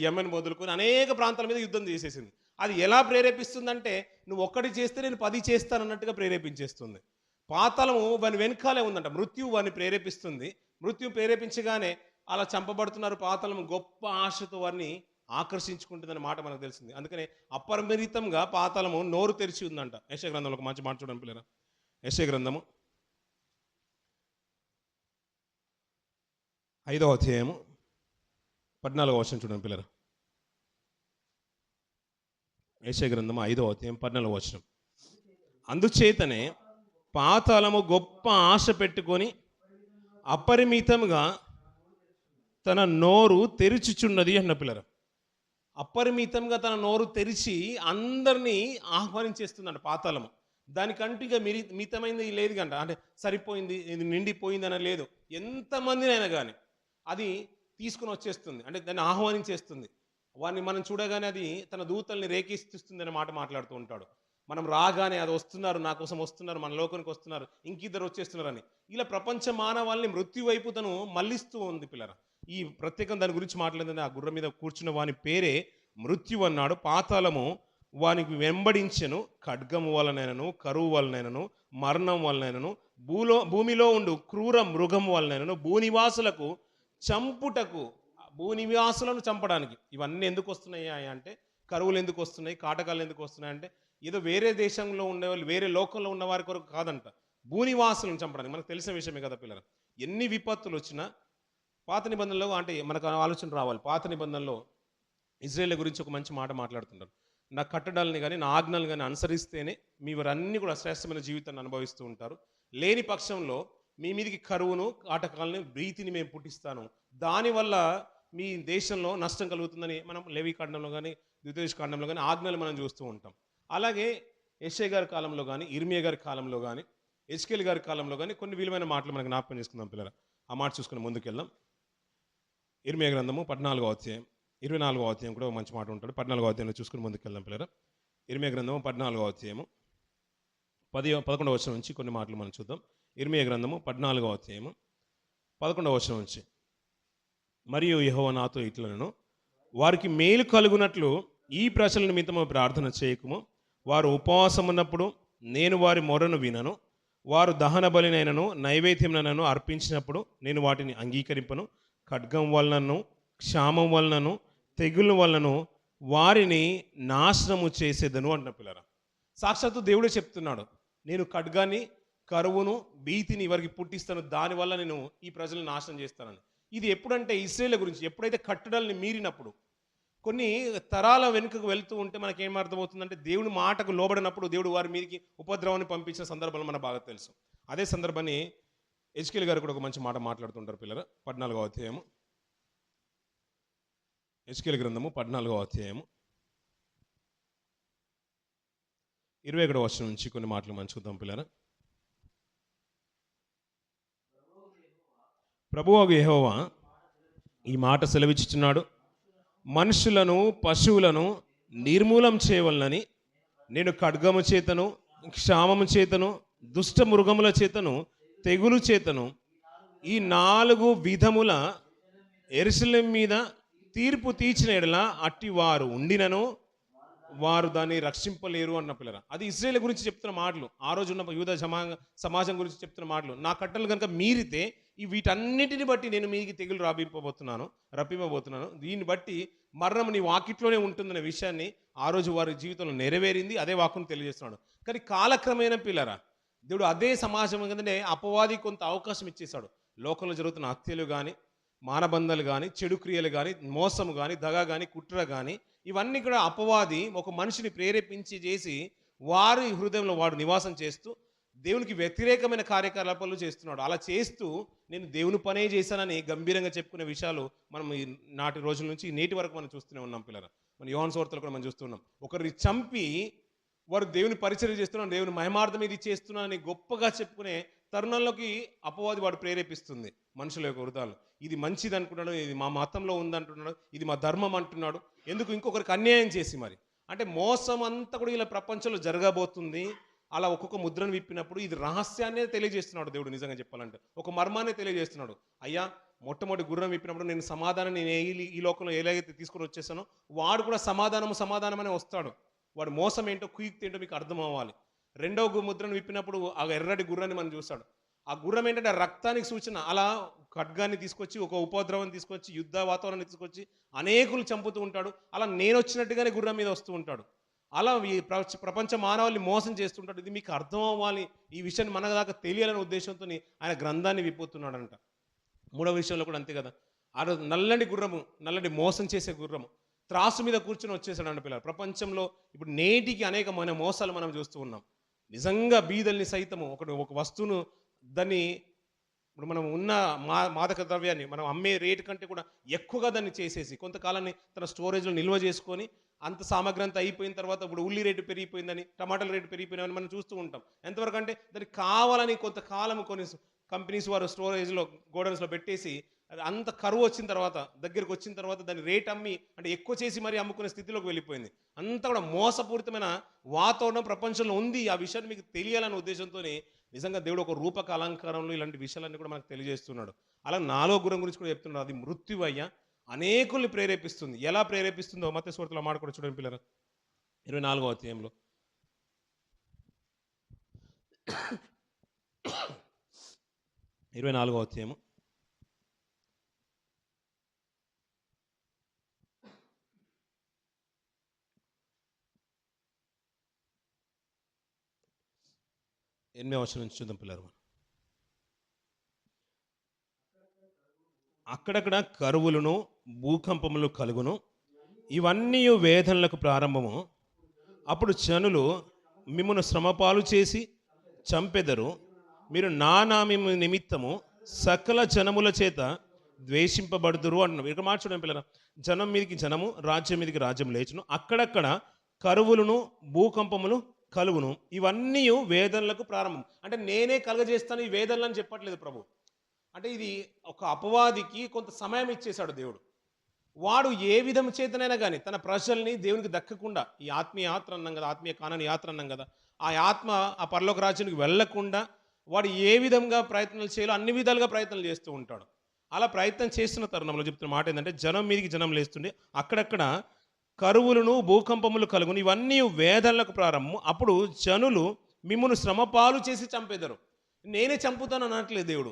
యెమెన్ మొదలుకొని అనేక ప్రాంతాల మీద యుద్ధం చేసేసింది. అది ఎలా ప్రేరేపిస్తుందంటే నువ్వు ఒక్కటి చేస్తే నేను 10 చేస్తానన్నట్టుగా ప్రేరేపించేస్తుంది. పాతాళము వాని వెనకాలే ఉందంట. మృత్యువు వారిని ప్రేరేపిస్తుంది. మృత్యు ప్రేరేపించగానే అలా చంపబడుతున్నారు. పాతాళము గొప్ప ఆశతో వారిని ఆకర్షించుకుంటుందనే మాట మనకు తెలిసింది. అందుకనే అపరిమితంగా పాతాళము నోరు తెరిచి ఉందంట. యెషయా గ్రంథంలో ఒక మంచి మాట చూడండి పిల్లరా. యెషయా గ్రంథము 5వ అధ్యాయము 14వ వచనం చూడండి పిల్లరా. యెషయా గ్రంథము 5వ అధ్యాయం 14వ వచనం. అందుచేతనే పాతాళము గొప్ప ఆశ పెట్టుకొని అపరిమితంగా తన నోరు తెరిచుచున్నది అన్న పిల్లరా. అపరిమితంగా తన నోరు తెరిచి అందరినీ ఆహ్వానించేస్తుందంట పాతాళము. దానికంటూ ఇక మితమైంది లేదు కంట, అంటే సరిపోయింది, ఇది నిండిపోయింది అని లేదు. ఎంతమందినైనా కానీ అది తీసుకుని వచ్చేస్తుంది, అంటే దాన్ని ఆహ్వానించేస్తుంది. వాడిని మనం చూడగానే అది తన దూతల్ని రేకిస్తుంది అనే మాట మాట్లాడుతూ ఉంటాడు. మనం రాగానే అది వస్తున్నారు, నా కోసం వస్తున్నారు, మన లోకానికి వస్తున్నారు, ఇంకిద్దరు వచ్చేస్తున్నారని. ఇలా ప్రపంచ మానవాళ్ళని మృత్యు వైపు తను మళ్ళిస్తూ ఉంది పిల్లరా. ఈ ప్రత్యేకం దాని గురించి మాట్లాడింది. ఆ గుర్రం మీద కూర్చున్న వాని పేరే మృత్యు అన్నాడు. పాతాళము వానికి వెంబడించెను. ఖడ్గము వలనైనను, కరువు వలనైనను, మరణం వలనైనను, భూమిలో ఉండు క్రూర మృగం వలనైనను, భూనివాసులకు చంపుటకు, భూనివాసులను చంపడానికి ఇవన్నీ ఎందుకు వస్తున్నాయి అంటే, కరువులు ఎందుకు వస్తున్నాయి, కాటకాలు ఎందుకు వస్తున్నాయి అంటే ఏదో వేరే దేశంలో ఉండేవాళ్ళు, వేరే లోకంలో ఉన్న వారి కొరకు కాదంట, భూనివాసులను చంపడానికి. మనకు తెలిసిన విషయమే కదా పిల్లలు. ఎన్ని విపత్తులు వచ్చినా పాత నిబంధనలో అంటే మనకు ఆలోచన రావాలి. పాత నిబంధనలో ఇజ్రాయేల్ గురించి ఒక మంచి మాట మాట్లాడుతుంటారు. నా కట్టడాలని కానీ నా ఆజ్ఞలు కానీ అనుసరిస్తేనే మీవరన్నీ కూడా శ్రేష్టమైన జీవితాన్ని అనుభవిస్తూ ఉంటారు. లేని పక్షంలో మీ మీదికి కరువును, కాటకాలని, భీతిని మేము పుట్టిస్తాను, దానివల్ల మీ దేశంలో నష్టం కలుగుతుందని మనం లేవి కాండంలో కానీ ద్వితీయోపదేశ కాండంలో కానీ ఆజ్ఞలు మనం చూస్తూ ఉంటాం. అలాగే యెషయా గారి కాలంలో కానీ, ఇర్మియా గారి కాలంలో కానీ, హెజ్కేల్ గారి కాలంలో కానీ కొన్ని విలువైన మాటలు మనకు జ్ఞాపకం చేసుకుందాం పిల్లలు. ఆ మాట చూసుకుని ముందుకెళ్దాం. ఇర్మియా గ్రంథము 14వ అధ్యాయం, 24వ అధ్యాయం కూడా ఒక మంచి మాట ఉంటాడు. 14వ అధ్యాయంలో చూసుకుని ముందుకెళ్దాం పిల్లలు. ఇర్మియా గ్రంథము 14వ అధ్యాయము 11వ వచనం నుంచి కొన్ని మాటలు మనం చూద్దాం. ఇర్మియా గ్రంథము 14వ అధ్యాయము 11వ వచనం నుంచి. మరియు యెహోవా నాతో ఇట్లనెను, వారికి మేలు కలుగునట్లు ఈ ప్రజల నిమిత్తము ప్రార్థన చేయకుము. వారు ఉపవాసం ఉన్నప్పుడు నేను వారి మొరను వినను. వారు దహన బలినైనను నైవేద్యమునైనను అర్పించినప్పుడు నేను వాటిని అంగీకరింపను. ఖడ్గం వలనను, క్షామం వలనను, తెగుళ్ళ వలనను వారిని నాశనము చేసేదను అంటున్న పిల్లరా. సాక్షాత్తు దేవుడే చెప్తున్నాడు, నేను ఖడ్గాన్ని, కరువును, భీతిని వారికి పుట్టిస్తాను, దానివల్ల నేను ఈ ప్రజలను నాశనం చేస్తానని. ఇది ఎప్పుడంటే ఇశ్రాయేలు గురించి. ఎప్పుడైతే కట్టడల్ని మీరినప్పుడు, కొన్ని తరాల వెనుకకు వెళ్తూ ఉంటే మనకేం అర్థమవుతుందంటే, దేవుని మాటకు లోబడినప్పుడు దేవుడు వారి మీదకి ఉపద్రవాన్ని పంపించిన సందర్భాలు మనకు బాగా తెలుసు. అదే సందర్భాన్ని హెజ్కేల్ గారు కూడా ఒక మంచి మాట మాట్లాడుతుంటారు పిల్లలు. 14వ అధ్యాయము, హెజ్కేల్ గ్రంథము 14వ అధ్యాయము 21వ వచనం నుంచి కొన్ని మాటలు మనం చూద్దాం పిల్లలు. ప్రభువు యెహోవా ఈ మాట సెలవిచ్చుచున్నాడు, మనుషులను, పశువులను నిర్మూలం చేయవలనని నేను ఖడ్గము చేతను, క్షామము చేతను, దుష్ట మృగముల చేతను, తెగులు చేతను ఈ 4 విధముల యెరూషలేము మీద తీర్పు తీర్చిన ఎడల అట్టి వారు ఉండినను వారు దాన్ని రక్షింపలేరు అన్న పిల్లరా. అది ఇశ్రాయేలు గురించి చెప్తున్న మాటలు. ఆ రోజు ఉన్న యూద సమాజం గురించి చెప్తున్న మాటలు. నా కట్టలు కనుక మీరితే వీటన్నిటిని బట్టి నేను మీకు తెగులు రప్పింపబోతున్నాను. దీన్ని బట్టి మరణం నీ వాకిట్లోనే ఉంటుందనే విషయాన్ని ఆ రోజు వారి జీవితంలో నెరవేరింది. అదే వాక్కును తెలియజేస్తున్నాడు. కానీ కాలక్రమేణా పిల్లరా, దేవుడు అదే సమాజం కిందనే అపవాది కొంత అవకాశం ఇచ్చేశాడు. లోకంలో జరుగుతున్న హత్యలు కానీ, మానబంధాలు కానీ, చెడు క్రియలు కానీ, మోసం కానీ, దగ కానీ, కుట్ర కానీ, ఇవన్నీ కూడా అపవాది ఒక మనిషిని ప్రేరేపించి చేసి వారి హృదయంలో వాడు నివాసం చేస్తూ దేవునికి వ్యతిరేకమైన కార్యకలాపాలు చేస్తున్నాడు. అలా చేస్తూ నేను దేవుని పనే చేశానని గంభీరంగా చెప్పుకునే విషయాలు మనం ఈ నాటి రోజుల నుంచి నేటి వరకు మనం చూస్తూనే ఉన్నాం పిల్లలు. మన యోహాను సువార్తలో కూడా మనం చూస్తున్నాం. ఒకరిని చంపి వారు దేవుని పరిచర్య చేస్తున్నాను, దేవుని మహిమార్థం ఇది చేస్తున్నానని గొప్పగా చెప్పుకునే తరుణంలోకి అపవాది వాడు ప్రేరేపిస్తుంది మనుషుల యొక్క హృదయాలు. ఇది మంచిది అంటున్నాడు, ఇది మా మతంలో ఉందంటున్నాడు, ఇది మా ధర్మం అంటున్నాడు. ఎందుకు? ఇంకొకరికి అన్యాయం చేసి. మరి అంటే మోసం అంతా కూడా ఇలా ప్రపంచంలో జరగబోతుంది. అలా ఒక్కొక్క ముద్రను విప్పినప్పుడు ఇది రహస్యాన్నే తెలియజేస్తున్నాడు దేవుడు. నిజంగా చెప్పాలంటే ఒక మర్మాన్ని తెలియజేస్తున్నాడు. అయ్యా, మొట్టమొదటి గుర్రం విప్పినప్పుడు నేను సమాధానం, నేను ఈ లోకంలో ఎలాగైతే తీసుకొని వచ్చేసానో వాడు కూడా సమాధానమనే వస్తాడు. వాడు మోసం ఏంటో, కుయుక్తి ఏంటో మీకు అర్థం అవ్వాలి. రెండవ ముద్రను విప్పినప్పుడు ఆ ఎర్రటి గుర్రాన్ని మనం చూస్తాడు. ఆ గుర్రం ఏంటంటే రక్తానికి సూచన. అలా ఖడ్గాన్ని తీసుకొచ్చి, ఒక ఉపద్రవాన్ని తీసుకొచ్చి, యుద్ధ వాతావరణాన్ని తీసుకొచ్చి అనేకులు చంపుతూ ఉంటాడు. అలా నేను వచ్చినట్టుగానే గుర్రం మీద వస్తూ ఉంటాడు. అలా ఈ ప్రపంచ మానవాళిని మోసం చేస్తుంటాడు. ఇది మీకు అర్థం అవ్వాలి, ఈ విషయాన్ని మన దాకా తెలియాలనే ఉద్దేశంతో ఆయన గ్రంథాన్ని విప్పుతున్నాడంట. మూడవ విషయంలో కూడా అంతే కదా. ఆ రోజు నల్లటి మోసం చేసే గుర్రము త్రాసు మీద కూర్చొని వచ్చేసాడంట పిల్లలు. ప్రపంచంలో ఇప్పుడు నేటికి అనేకమైన మోసాలు మనం చూస్తూ ఉన్నాం. నిజంగా బీదల్ని సైతము ఒక వస్తువును దాన్ని ఇప్పుడు మనం ఉన్న మాదక ద్రవ్యాన్ని మనం అమ్మే రేటు కంటే కూడా ఎక్కువగా దాన్ని చేసేసి కొంతకాలాన్ని తన స్టోరేజ్లో నిల్వ చేసుకొని అంత సామగ్రి అంతా అయిపోయిన తర్వాత ఇప్పుడు ఉల్లి రేటు పెరిగిపోయిందని, టమాటాల రేటు పెరిగిపోయిందని మనం చూస్తూ ఉంటాం. ఎంతవరకు అంటే దానికి కావాలని కొంతకాలం కొన్ని కంపెనీస్ వారు స్టోరేజ్లో, గోడౌన్స్లో పెట్టేసి అంత కరువు వచ్చిన తర్వాత, దగ్గరికి వచ్చిన తర్వాత దాన్ని రేట్ అమ్మి అంటే ఎక్కువ చేసి మరీ అమ్ముకునే స్థితిలోకి వెళ్ళిపోయింది. అంతా కూడా మోసపూరితమైన వాతావరణం ప్రపంచంలో ఉంది. ఆ విషయాన్ని మీకు తెలియాలనే ఉద్దేశంతో నిజంగా దేవుడు ఒక రూపక అలంకారంలో ఇలాంటి విషయాలన్నీ కూడా మనకు తెలియజేస్తున్నాడు. అలా 4వ గుణం గురించి కూడా చెప్తున్నాడు. అది మృత్యువయ్య అనేకుల్ని ప్రేరేపిస్తుంది. ఎలా ప్రేరేపిస్తుందో మత్తయి సువార్తలో మాట కూడా చూడండి పిల్లలు, 24వ అధ్యాయంలో 24వ అధ్యాయము 8వ వచనం నుంచి చూద్దాం పిల్లలు. అక్కడక్కడ కరువులను భూకంపములు కలుగును, ఇవన్నీ వేదనలకు ప్రారంభము. అప్పుడు జనులు మిమ్మును శ్రమపాలు చేసి చంపెదరు. మీరు నా నామము నిమిత్తము సకల జనముల చేత ద్వేషింపబడుదురు అంటున్నారు. ఇక్కడ మాట చూడండి పిల్లలు, జనం మీదికి జనము, రాజ్యం మీదికి రాజ్యం లేచును. అక్కడక్కడ కరువులను భూకంపములు కలుగును, ఇవన్నీ వేదనలకు ప్రారంభం. అంటే నేనే కలుగజేస్తాను ఈ వేదనలు అని చెప్పట్లేదు ప్రభు. అంటే ఇది ఒక అపవాదికి కొంత సమయం ఇచ్చేశాడు దేవుడు. వాడు ఏ విధం చేతనైనా కానీ తన ప్రజల్ని దేవునికి దక్కకుండా, ఈ ఆత్మీయ యాత్ర అన్నాం కదా, ఆత్మీయ కానాని యాత్ర అన్నాం కదా, ఆ ఆత్మ ఆ పరలోక రాజ్యానికి వెళ్లకుండా వాడు ఏ విధంగా ప్రయత్నాలు చేయాలో అన్ని విధాలుగా ప్రయత్నాలు చేస్తూ ఉంటాడు. అలా ప్రయత్నం చేస్తున్న తరుణంలో చెప్తున్న మాట ఏంటంటే, జనం మీదికి జనం లేస్తుండే, అక్కడక్కడ కరువులను భూకంపములు కలుగును, ఇవన్నీ వేదనలకు ప్రారంభం. అప్పుడు జనులు మిమ్మును శ్రమపాలు చేసి చంపేదరు. నేనే చంపుతాను అనట్లేదు దేవుడు.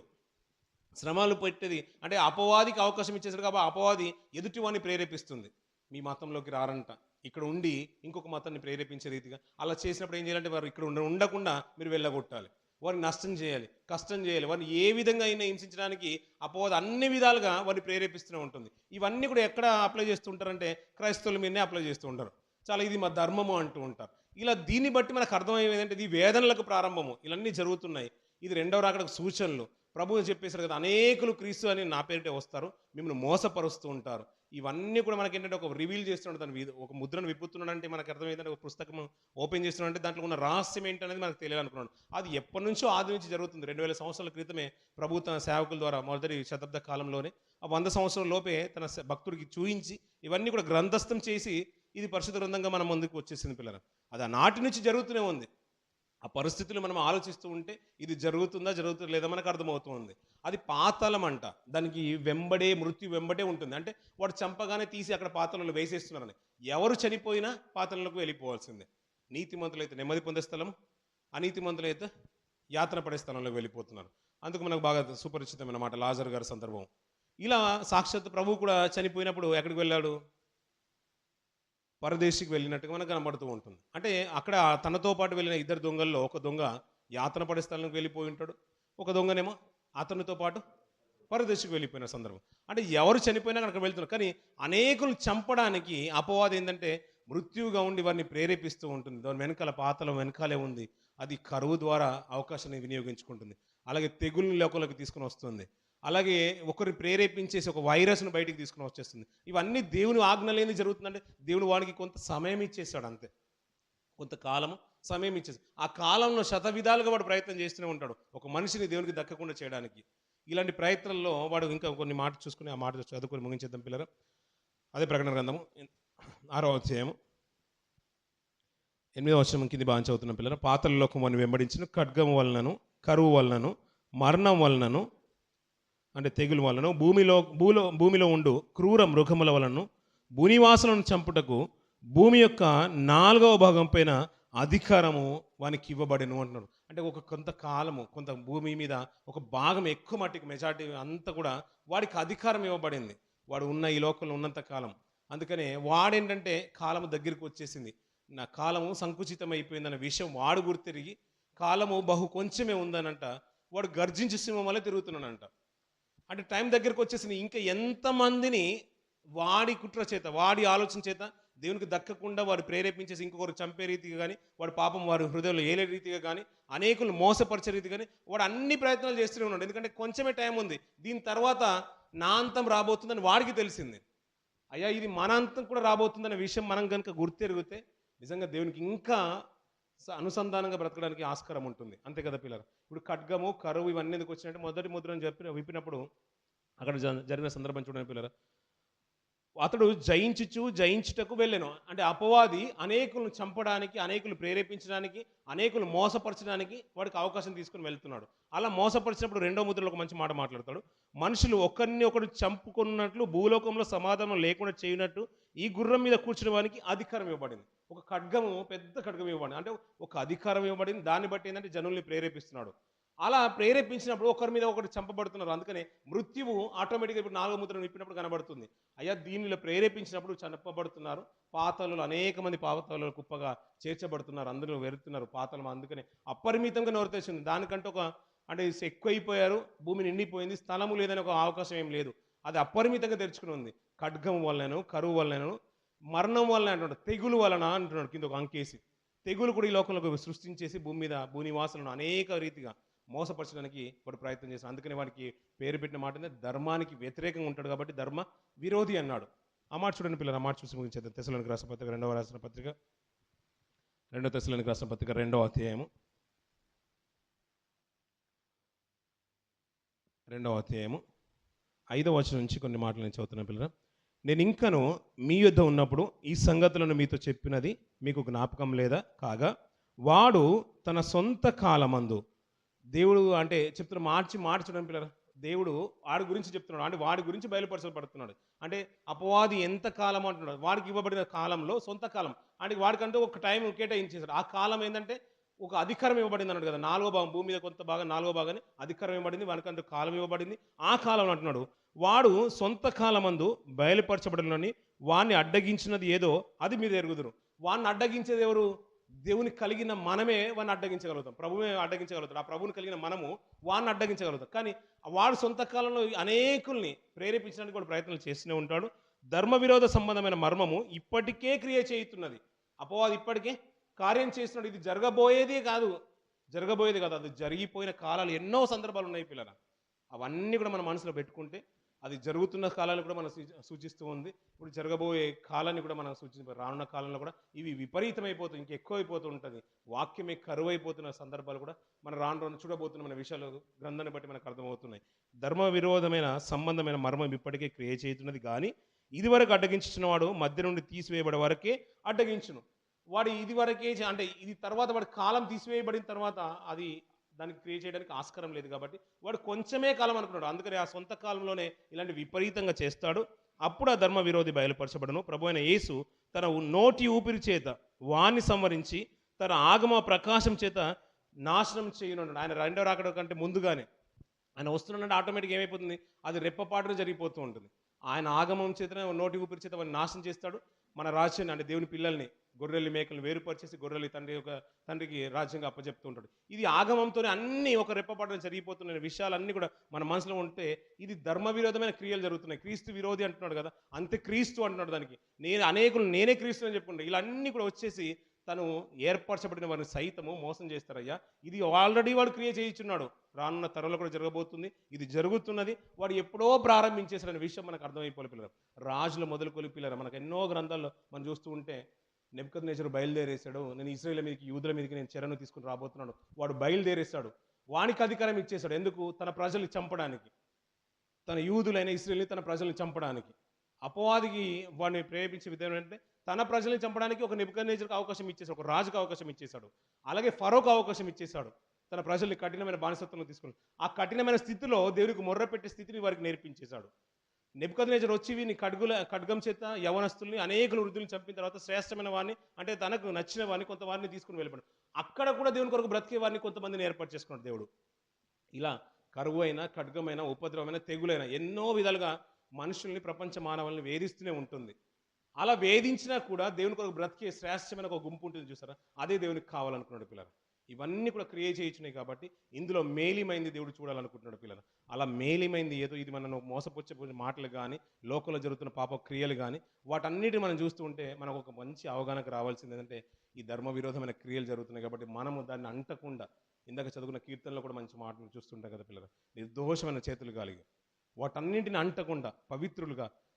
శ్రమలు పెట్టేది అంటే అపవాదికి అవకాశం ఇచ్చేసాడు కాబట్టి అపవాది ఎదుటివాడిని ప్రేరేపిస్తుంది. మీ మతంలోకి రారంట, ఇక్కడ ఉండి ఇంకొక మతాన్ని ప్రేరేపించే రీతిగా అలా చేసినప్పుడు ఏం చేయాలంటే వారు ఇక్కడ ఉండకుండా మీరు వెళ్ళగొట్టాలి, వారిని నష్టం చేయాలి, కష్టం చేయాలి, వారిని ఏ విధంగా అయినా హింసించడానికి అపవాది అన్ని విధాలుగా వారిని ప్రేరేపిస్తూనే ఉంటుంది. ఇవన్నీ కూడా ఎక్కడ అప్లై చేస్తూ ఉంటారంటే క్రైస్తవుల మీదనే అప్లై చేస్తూ ఉంటారు. చాలా ఇది మా ధర్మము అంటూ ఉంటారు. ఇలా దీన్ని బట్టి మనకు అర్థమయ్యేది ఏంటంటే ఇది వేదనలకు ప్రారంభము, ఇవన్నీ జరుగుతున్నాయి. ఇది రెండవ రాకడకు సూచనలు. ప్రభువు చెప్పేశారు కదా, అనేకులు క్రీస్తు అని నా పేరిటే వస్తారు, మిమ్మల్ని మోసపరుస్తూ ఉంటారు. ఇవన్నీ కూడా మనకి ఏంటంటే ఒక రివీల్ చేస్తున్నాడు, దాని ఒక ముద్రను విప్పుతున్నాడు. అంటే మనకు అర్థమైందంటే ఒక పుస్తకం ఓపెన్ చేస్తున్నాడు అంటే దాంట్లో ఉన్న రహస్యం ఏంటనేది మనకు తెలియాలనుకున్నాడు. అది ఎప్పటి నుంచో ఆది నుంచి జరుగుతుంది. 2000 సంవత్సరాల క్రితమే ప్రభు తన సేవకుల ద్వారా మొదటి శతాబ్ద కాలంలోనే ఆ 100 సంవత్సరాల లోపే తన భక్తుడికి చూయించి ఇవన్నీ కూడా గ్రంథస్థం చేసి ఇది పరిశుద్ధ గ్రంథంగా మన ముందుకు వచ్చేసింది పిల్లలు. అది ఆ నాటి నుంచి జరుగుతూనే ఉంది. ఆ పరిస్థితులు మనం ఆలోచిస్తూ ఉంటే ఇది జరుగుతుందా లేదా మనకు అర్థమవుతుంది. అది పాతాళం అంట, దానికి మృత్యు వెంబడే ఉంటుంది. అంటే వాడు చంపగానే తీసి అక్కడ పాతాళంలో వేసేస్తున్నారని. ఎవరు చనిపోయినా పాతాళంలోకి వెళ్ళిపోవాల్సిందే. నీతిమంతులైతే నెమ్మది పొందే స్థలం, అనీతిమంతులైతే యాతన పడే స్థలంలోకి వెళ్ళిపోతున్నారు. అందుకు మనకు బాగా సుపరిచితమైన మాట లాజర్ గారి సందర్భం. ఇలా సాక్షాత్ ప్రభువు కూడా చనిపోయినప్పుడు ఎక్కడికి వెళ్ళాడు? పరదేశికి వెళ్ళినట్టుగా మనకు కనబడుతూ ఉంటుంది. అంటే అక్కడ తనతో పాటు వెళ్ళిన 2 దొంగల్లో ఒక దొంగ యాతన పడే స్థలానికి వెళ్ళిపోయి ఉంటాడు, ఒక దొంగనేమో అతనితో పాటు పరదేశికి వెళ్ళిపోయిన సందర్భం. అంటే ఎవరు చనిపోయినా అక్కడ వెళ్తున్నారు. కానీ అనేకులు చంపడానికి అపవాదం ఏంటంటే మృత్యువుగా ఉండి వారిని ప్రేరేపిస్తూ ఉంటుంది. దాని వెనకాల పాతలం వెనకాలే ఉంది. అది కరువు ద్వారా అవకాశాన్ని వినియోగించుకుంటుంది. అలాగే తెగుళ్ళని లోకంలోకి తీసుకుని వస్తుంది. అలాగే ఒకరిని ప్రేరేపించేసి ఒక వైరస్ను బయటికి తీసుకుని వచ్చేస్తుంది. ఇవన్నీ దేవుని ఆజ్ఞ లేని జరుగుతుందంటే దేవుడు వాడికి కొంత సమయం ఇచ్చేస్తాడు, అంతే. కొంతకాలము సమయం ఇచ్చేసి ఆ కాలంలో శతవిధాలుగా వాడు ప్రయత్నం చేస్తూనే ఉంటాడు ఒక మనిషిని దేవునికి దక్కకుండా చేయడానికి. ఇలాంటి ప్రయత్నంలో వాడు ఇంకా కొన్ని మాటలు చూసుకుని ఆ మాట చదువుకొని ముగించేద్దాం పిల్లలు. అదే ప్రకటన గ్రంథము 6వ అధ్యాయము 8వ వచనం కింది బాగా చదువుతున్న పిల్లలు. పాతాళ లోకం వారిని వెంబడించిన ఖడ్గం వలనను, కరువు వలనను, మరణం వలనను అంటే తెగులు వలన, భూమిలో ఉండు క్రూర మృగముల వలన, భూనివాసులను చంపుటకు భూమి యొక్క 4వ భాగం పైన అధికారము వానికి ఇవ్వబడెను అంటున్నారు. అంటే ఒక కొంతకాలము కొంత భూమి మీద ఒక భాగం ఎక్కువ మట్టికి మెజారిటీ అంతా కూడా వాడికి అధికారం ఇవ్వబడింది. వాడు ఉన్న ఈ లోకంలో ఉన్నంత కాలం. అందుకనే వాడేంటంటే కాలము దగ్గరికి వచ్చేసింది, నా కాలము సంకుచితం అయిపోయిందన్న విషయం వాడు గుర్తిరిగి కాలము బహు కొంచెమే ఉందనంట వాడు గర్జించి సింహం వల్ల తిరుగుతున్నానంట. అంటే టైం దగ్గరకు వచ్చేసింది. ఇంకా ఎంతమందిని వాడి కుట్ర చేత, వాడి ఆలోచన చేత దేవునికి దక్కకుండా వారు ప్రేరేపించేసి ఇంకొకరు చంపే రీతిగా కానీ, వాడు పాపం వారి హృదయంలో ఏలే రీతిగా కానీ, అనేకులు మోసపరిచే రీతి కానీ వాడు అన్ని ప్రయత్నాలు చేస్తూనే ఉన్నాడు. ఎందుకంటే కొంచెమే టైం ఉంది, దీని తర్వాత నా అంతం రాబోతుందని వాడికి తెలిసింది. అయ్యా ఇది మన అంతం కూడా రాబోతుందనే విషయం మనం కనుక గుర్తెరిగితే నిజంగా దేవునికి ఇంకా అనుసంధానంగా బ్రతకడానికి ఆస్కారం ఉంటుంది. అంతే కదా పిల్లలు. ఇప్పుడు ఖడ్గము, కరువు ఇవన్నీ ఎందుకు వచ్చినట్టు మొదటి ముద్రను విప్పినప్పుడు అక్కడ జరిగిన సందర్భం చూడండి పిల్లలు. అతడు జయించుటకు వెళ్ళాను. అంటే అపవాది అనేకులను చంపడానికి, అనేకులు ప్రేరేపించడానికి, అనేకులు మోసపరచడానికి వాడికి అవకాశం తీసుకుని వెళ్తున్నాడు. అలా మోసపరిచినప్పుడు రెండో ముద్రలో ఒక మంచి మాట మాట్లాడతాడు. మనుషులు ఒకరిని ఒకరు చంపుకున్నట్లు, భూలోకంలో సమాధానం లేకుండా చేయనట్టు ఈ గుర్రం మీద కూర్చునే వానికి అధికారం ఇవ్వబడింది. ఒక ఖడ్గము, పెద్ద ఖడ్గం ఇవ్వబడింది. అంటే ఒక అధికారం ఇవ్వబడింది. దాన్ని బట్టి ఏంటంటే జనుల్ని ప్రేరేపిస్తున్నాడు. అలా ప్రేరేపించినప్పుడు ఒకరి మీద ఒకటి చంపబడుతున్నారు. అందుకనే మృత్యువు ఆటోమేటిక్గా ఇప్పుడు 4వ ముద్రను విప్పినప్పుడు కనబడుతుంది. అయ్యా దీనిలో ప్రేరేపించినప్పుడు చంపబడుతున్నారు. పాతాళులు అనేక మంది పాతాళుల కుప్పగా చేర్చబడుతున్నారు. అందులో వెరుతున్నారు పాతాళం. అందుకనే అపరిమితంగా నోరు తెచ్చింది. దానికంటే అంటే ఎక్కువైపోయారు, భూమి నిండిపోయింది, స్థలము లేదని ఒక అవకాశం ఏం లేదు. అది అపరిమితంగా తెరుచుకుని ఉంది. ఖడ్గం వల్లనూ, కరువు వల్లనూ, మరణం వలన అంటున్నాడు, తెగులు వలన అంటున్నాడు కింద ఒక అంకేసి. తెగులు కూడా ఈ లోకంలో సృష్టించేసి భూమి మీద భూనివాసులను అనేక రీతిగా మోసపరచడానికి వాడు ప్రయత్నం చేశాడు. అందుకని వాడికి పేరు పెట్టిన మాట ధర్మానికి వ్యతిరేకంగా ఉంటాడు కాబట్టి ధర్మ విరోధి అన్నాడు. ఆ మాట చూడండి పిల్లలు, ఆ మాట చూసి ముగించేద్దాం. తెస్సలోనికైలకు రాసిన పత్రిక 2వ రాసిన పత్రిక 2 తెస్సలోనికైలకు రాసిన పత్రిక 2వ అధ్యాయము 5వ వచనం నుంచి కొన్ని మాటలు నేను చదువుతున్నాను పిల్లలు. నేను ఇంకను మీ యొద్ద ఉన్నప్పుడు ఈ సంగతులను మీతో చెప్పినది మీకు జ్ఞాపకం లేదా? కాగా వాడు తన సొంత కాలమందు, దేవుడు అంటే చెప్తున్న మార్చడం పిల్లలు, దేవుడు వాడి గురించి చెప్తున్నాడు. అంటే వాడి గురించి బయలుపరచబడుతున్నాడు. అంటే అపవాది ఎంత కాలం అంటున్నాడు, వాడికి ఇవ్వబడిన కాలంలో సొంత కాలం, అంటే వాడికంటూ ఒక టైం కేటాయించేశాడు. ఆ కాలం ఏంటంటే ఒక అధికారం ఇవ్వబడింది అన్నాడు కదా. 4వ భాగం, భూమి మీద కొంత భాగం 4వ భాగాన్ని అధికారం ఇవ్వబడింది, వానికంటూ కాలం ఇవ్వబడింది. ఆ కాలం అంటున్నాడు. వాడు సొంత కాలమందు బయలుపరచబడినని వాణ్ణి అడ్డగించినది ఏదో అది మీరు ఎరుగుదురు. వాడిని అడ్డగించేది ఎవరు? దేవుని కలిగిన మనమే వాడిని అడ్డగించగలుగుతాం. ప్రభువే అడ్డగించగలుగుతాడు. ఆ ప్రభువుని కలిగిన మనము వాడిని అడ్డగించగలుగుతాం. కానీ వాడు సొంత కాలంలో అనేకుల్ని ప్రేరేపించడానికి కూడా ప్రయత్నాలు చేస్తూనే ఉంటాడు. ధర్మ విరోధ సంబంధమైన మర్మము ఇప్పటికే క్రియ చేయుతున్నది. అపవాది ఇప్పటికే కార్యం చేస్తున్నాడు. ఇది జరగబోయేది కాదు, అది జరిగిపోయిన కాలాలు ఎన్నో సందర్భాలు ఉన్నాయి పిల్లల. అవన్నీ కూడా మన మనసులో పెట్టుకుంటే అది జరుగుతున్న కాలాన్ని కూడా మనం సూచిస్తూ ఉంది. ఇప్పుడు జరగబోయే కాలాన్ని కూడా మనం సూచిస్తూ, రానున్న కాలంలో కూడా ఇవి విపరీతమైపోతుంది, ఇంకెక్కువ అయిపోతూ ఉంటుంది. వాక్యమే కరువైపోతున్న సందర్భాలు కూడా మనం రాను చూడబోతున్న మన విషయాలు గ్రంథాన్ని బట్టి మనకు అర్థమవుతున్నాయి. ధర్మ విరోధమైన సంబంధమైన మర్మం ఇప్పటికే క్రియ చేస్తున్నది. కానీ ఇదివరకు అడ్డగించిన వాడు మధ్య నుండి తీసివేయబడే వరకే అడ్డగించును. వాడు ఇది వరకే అంటే ఇది తర్వాత వాడి కాలం తీసివేయబడిన తర్వాత అది దానికి క్రియేట్ చేయడానికి ఆస్కారం లేదు. కాబట్టి వాడు కొంచెమే కాలం అనుకున్నాడు. అందుకని ఆ సొంత కాలంలోనే ఇలాంటి విపరీతంగా చేస్తాడు. అప్పుడు ఆ ధర్మ విరోధి బయలుపరచబడను. ప్రభు అయిన యేసు తన నోటి ఊపిరి చేత వాణ్ణి సంవరించి తన ఆగమ ప్రకాశం చేత నాశనం చేయనున్నాడు. ఆయన రెండో రాకడ కంటే ముందుగానే ఆయన వస్తున్నాడంటే ఆటోమేటిక్గా ఏమైపోతుంది, అది రెప్పపాటున జరిగిపోతూ ఉంటుంది. ఆయన ఆగమం చేతనే నోటి ఊపిరి చేత వాడిని నాశనం చేస్తాడు. మన రాజ్యాన్ని అంటే దేవుని పిల్లల్ని, గొర్రెల్ని మేకలను వేరుపరిచేసి గొర్రెలు తండ్రికి రాజ్యంగా అప్పచెప్తూ ఉంటాడు. ఇది ఆగమంతోనే అన్ని ఒక రెప్పపాటున జరిగిపోతున్న విషయాలన్నీ కూడా మన మనసులో ఉంటే ఇది ధర్మ విరోధమైన క్రియలు జరుగుతున్నాయి. క్రీస్తు విరోధి అంటున్నాడు కదా, అంతే క్రీస్తు అంటున్నాడు. దానికి నేనే క్రీస్తు అని చెప్పుకుంటా. ఇలా అన్నీ కూడా వచ్చేసి తను ఏర్పరచబడిన వారిని సైతము మోసం చేస్తారయ్యా. ఇది ఆల్రెడీ వాడు క్రియ చేయించున్నాడు. రానున్న తరంలో కూడా జరగబోతుంది. ఇది జరుగుతున్నది. వాడు ఎప్పుడో ప్రారంభించేసిన విషయం మనకు అర్థమైపోలే పిల్లలు. రాజులు మొదలుకొని పిల్లలు మనకు ఎన్నో గ్రంథాల్లో మనం చూస్తూ ఉంటే నెబుకద్నెజరు బయలుదేరేశాడు. నేను ఇశ్రాయేలు మీదకి, యూదుల మీదకి నేను చెరను తీసుకుని రాబోతున్నాడు. వాడు బయలుదేరేశాడు. వానికి అధికారం ఇచ్చేశాడు. ఎందుకు? తన ప్రజల్ని చంపడానికి, తన యూదులైన ఇశ్రాయేలుని తన ప్రజల్ని చంపడానికి. అపవాదికి వాడిని ప్రేరేపించే విధానం ఏంటంటే తన ప్రజల్ని చంపడానికి ఒక నెబుకద్నెజరుకు అవకాశం ఇచ్చేశాడు, ఒక రాజుకు అవకాశం ఇచ్చేశాడు, అలాగే ఫరోకు అవకాశం ఇచ్చేశాడు. తన ప్రజల్ని కఠినమైన బానిసత్వంలో తీసుకుని ఆ కఠినమైన స్థితిలో దేవునికి మొర్ర పెట్టే స్థితిని వారికి నేర్పించేశాడు. నెబుకద్నెజరు వచ్చి వీని ఖడ్గం చేత యవనస్తుల్ని అనేకులు వృద్ధుల్ని చంపిన తర్వాత శ్రేష్టమైన వాడిని అంటే తనకు నచ్చిన వాడిని కొంతవారిని తీసుకుని వెళ్ళిపోయాడు. అక్కడ కూడా దేవుని కొరకు బ్రతికే వారిని కొంతమందిని ఏర్పాటు చేసుకున్నాడు దేవుడు. ఇలా కరువు అయినా, ఖడ్గమైన, ఉపద్రవమైన, తెగులైన ఎన్నో విధాలుగా మనుషుల్ని, ప్రపంచ మానవుల్ని వేధిస్తూనే ఉంటుంది. అలా వేధించినా కూడా దేవుని కొరకు బ్రతికే శ్రేష్టమైన ఒక గుంపు ఉంటుంది చూసారా, అదే దేవునికి కావాలనుకున్నాడు పిల్లలు. ఇవన్నీ కూడా క్రియేట్ చేయించినాయి కాబట్టి ఇందులో మేలిమైంది దేవుడు చూడాలనుకుంటున్నాడు పిల్లలు. అలా మేలిమైంది ఏదో ఇది మనం మోసపుచ్చే మాటలు కానీ, లోకంలో జరుగుతున్న పాప క్రియలు కానీ, వాటన్నిటిని మనం చూస్తూ ఉంటే మనకు ఒక మంచి అవగాహనకు రావాల్సింది ఏంటంటే ఈ ధర్మ విరోధమైన క్రియలు జరుగుతున్నాయి కాబట్టి మనము దాన్ని అంటకుండా, ఇందాక చదువుకున్న కీర్తనలో కూడా మంచి మాటలు చూస్తుంటాం కదా పిల్లలు, నిర్దోషమైన చేతులు కలిగి వాటన్నింటిని అంటకుండా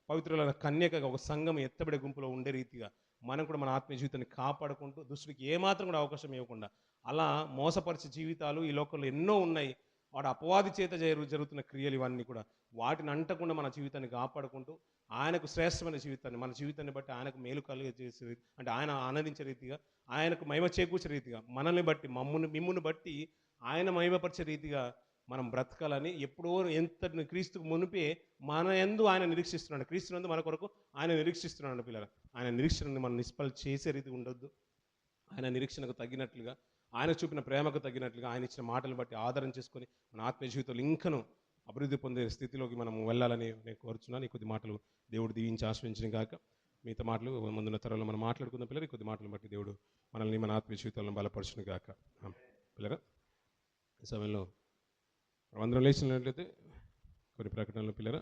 పవిత్రులైన కన్యకగా ఒక సంఘం ఎత్తబడే గుంపులో ఉండే రీతిగా మనం కూడా మన ఆత్మీయ జీవితాన్ని కాపాడుకుంటూ దుష్టుడికి ఏమాత్రం కూడా అవకాశం ఇవ్వకుండా, అలా మోసపరిచే జీవితాలు ఈ లోకంలో ఎన్నో ఉన్నాయి. వాడు అపవాది చేత జరుగుతున్న క్రియలు ఇవన్నీ కూడా వాటిని అంటకుండా మన జీవితాన్ని కాపాడుకుంటూ ఆయనకు శ్రేష్టమైన జీవితాన్ని, మన జీవితాన్ని బట్టి ఆయనకు మేలు కలిగే చేసే, అంటే ఆయన ఆనందించే రీతిగా, ఆయనకు మహిమ చేకూర్చే రీతిగా, మనల్ని బట్టి మిమ్ముని బట్టి ఆయన మహిమపరిచే రీతిగా మనం బ్రతకాలని ఎప్పుడో ఎంత క్రీస్తుకు మునిపే మన యందు ఆయన నిరీక్షిస్తున్నాడు. క్రీస్తునందు మన కొరకు ఆయన నిరీక్షిస్తున్నాడు పిల్లలు. ఆయన నిరీక్షణని మనం నిష్ఫలం చేసే రీతి ఉండొద్దు. ఆయన నిరీక్షణకు తగినట్లుగా, ఆయన చూపిన ప్రేమకు తగినట్లుగా, ఆయన ఇచ్చిన మాటలను బట్టి ఆధారం చేసుకొని మన ఆత్మీయ జీవితంలో ఇంకను అభివృద్ధి పొందే స్థితిలోకి మనం వెళ్ళాలని నేను కోరుచున్నాను. ఈ కొద్ది మాటలు దేవుడు దీవించి ఆశ్రయించిన కాక మిగతా మాటలు ముందున్న తరంలో మనం మాట్లాడుకున్న పిల్లలు ఈ కొద్ది మాటలను బట్టి దేవుడు మనల్ని మన ఆత్మీయ జీవితంలో బలపరచును గాక. పిల్లగా ఈ సమయంలో అందరం లేచినట్లయితే కొన్ని ప్రకటనలు పిల్లరా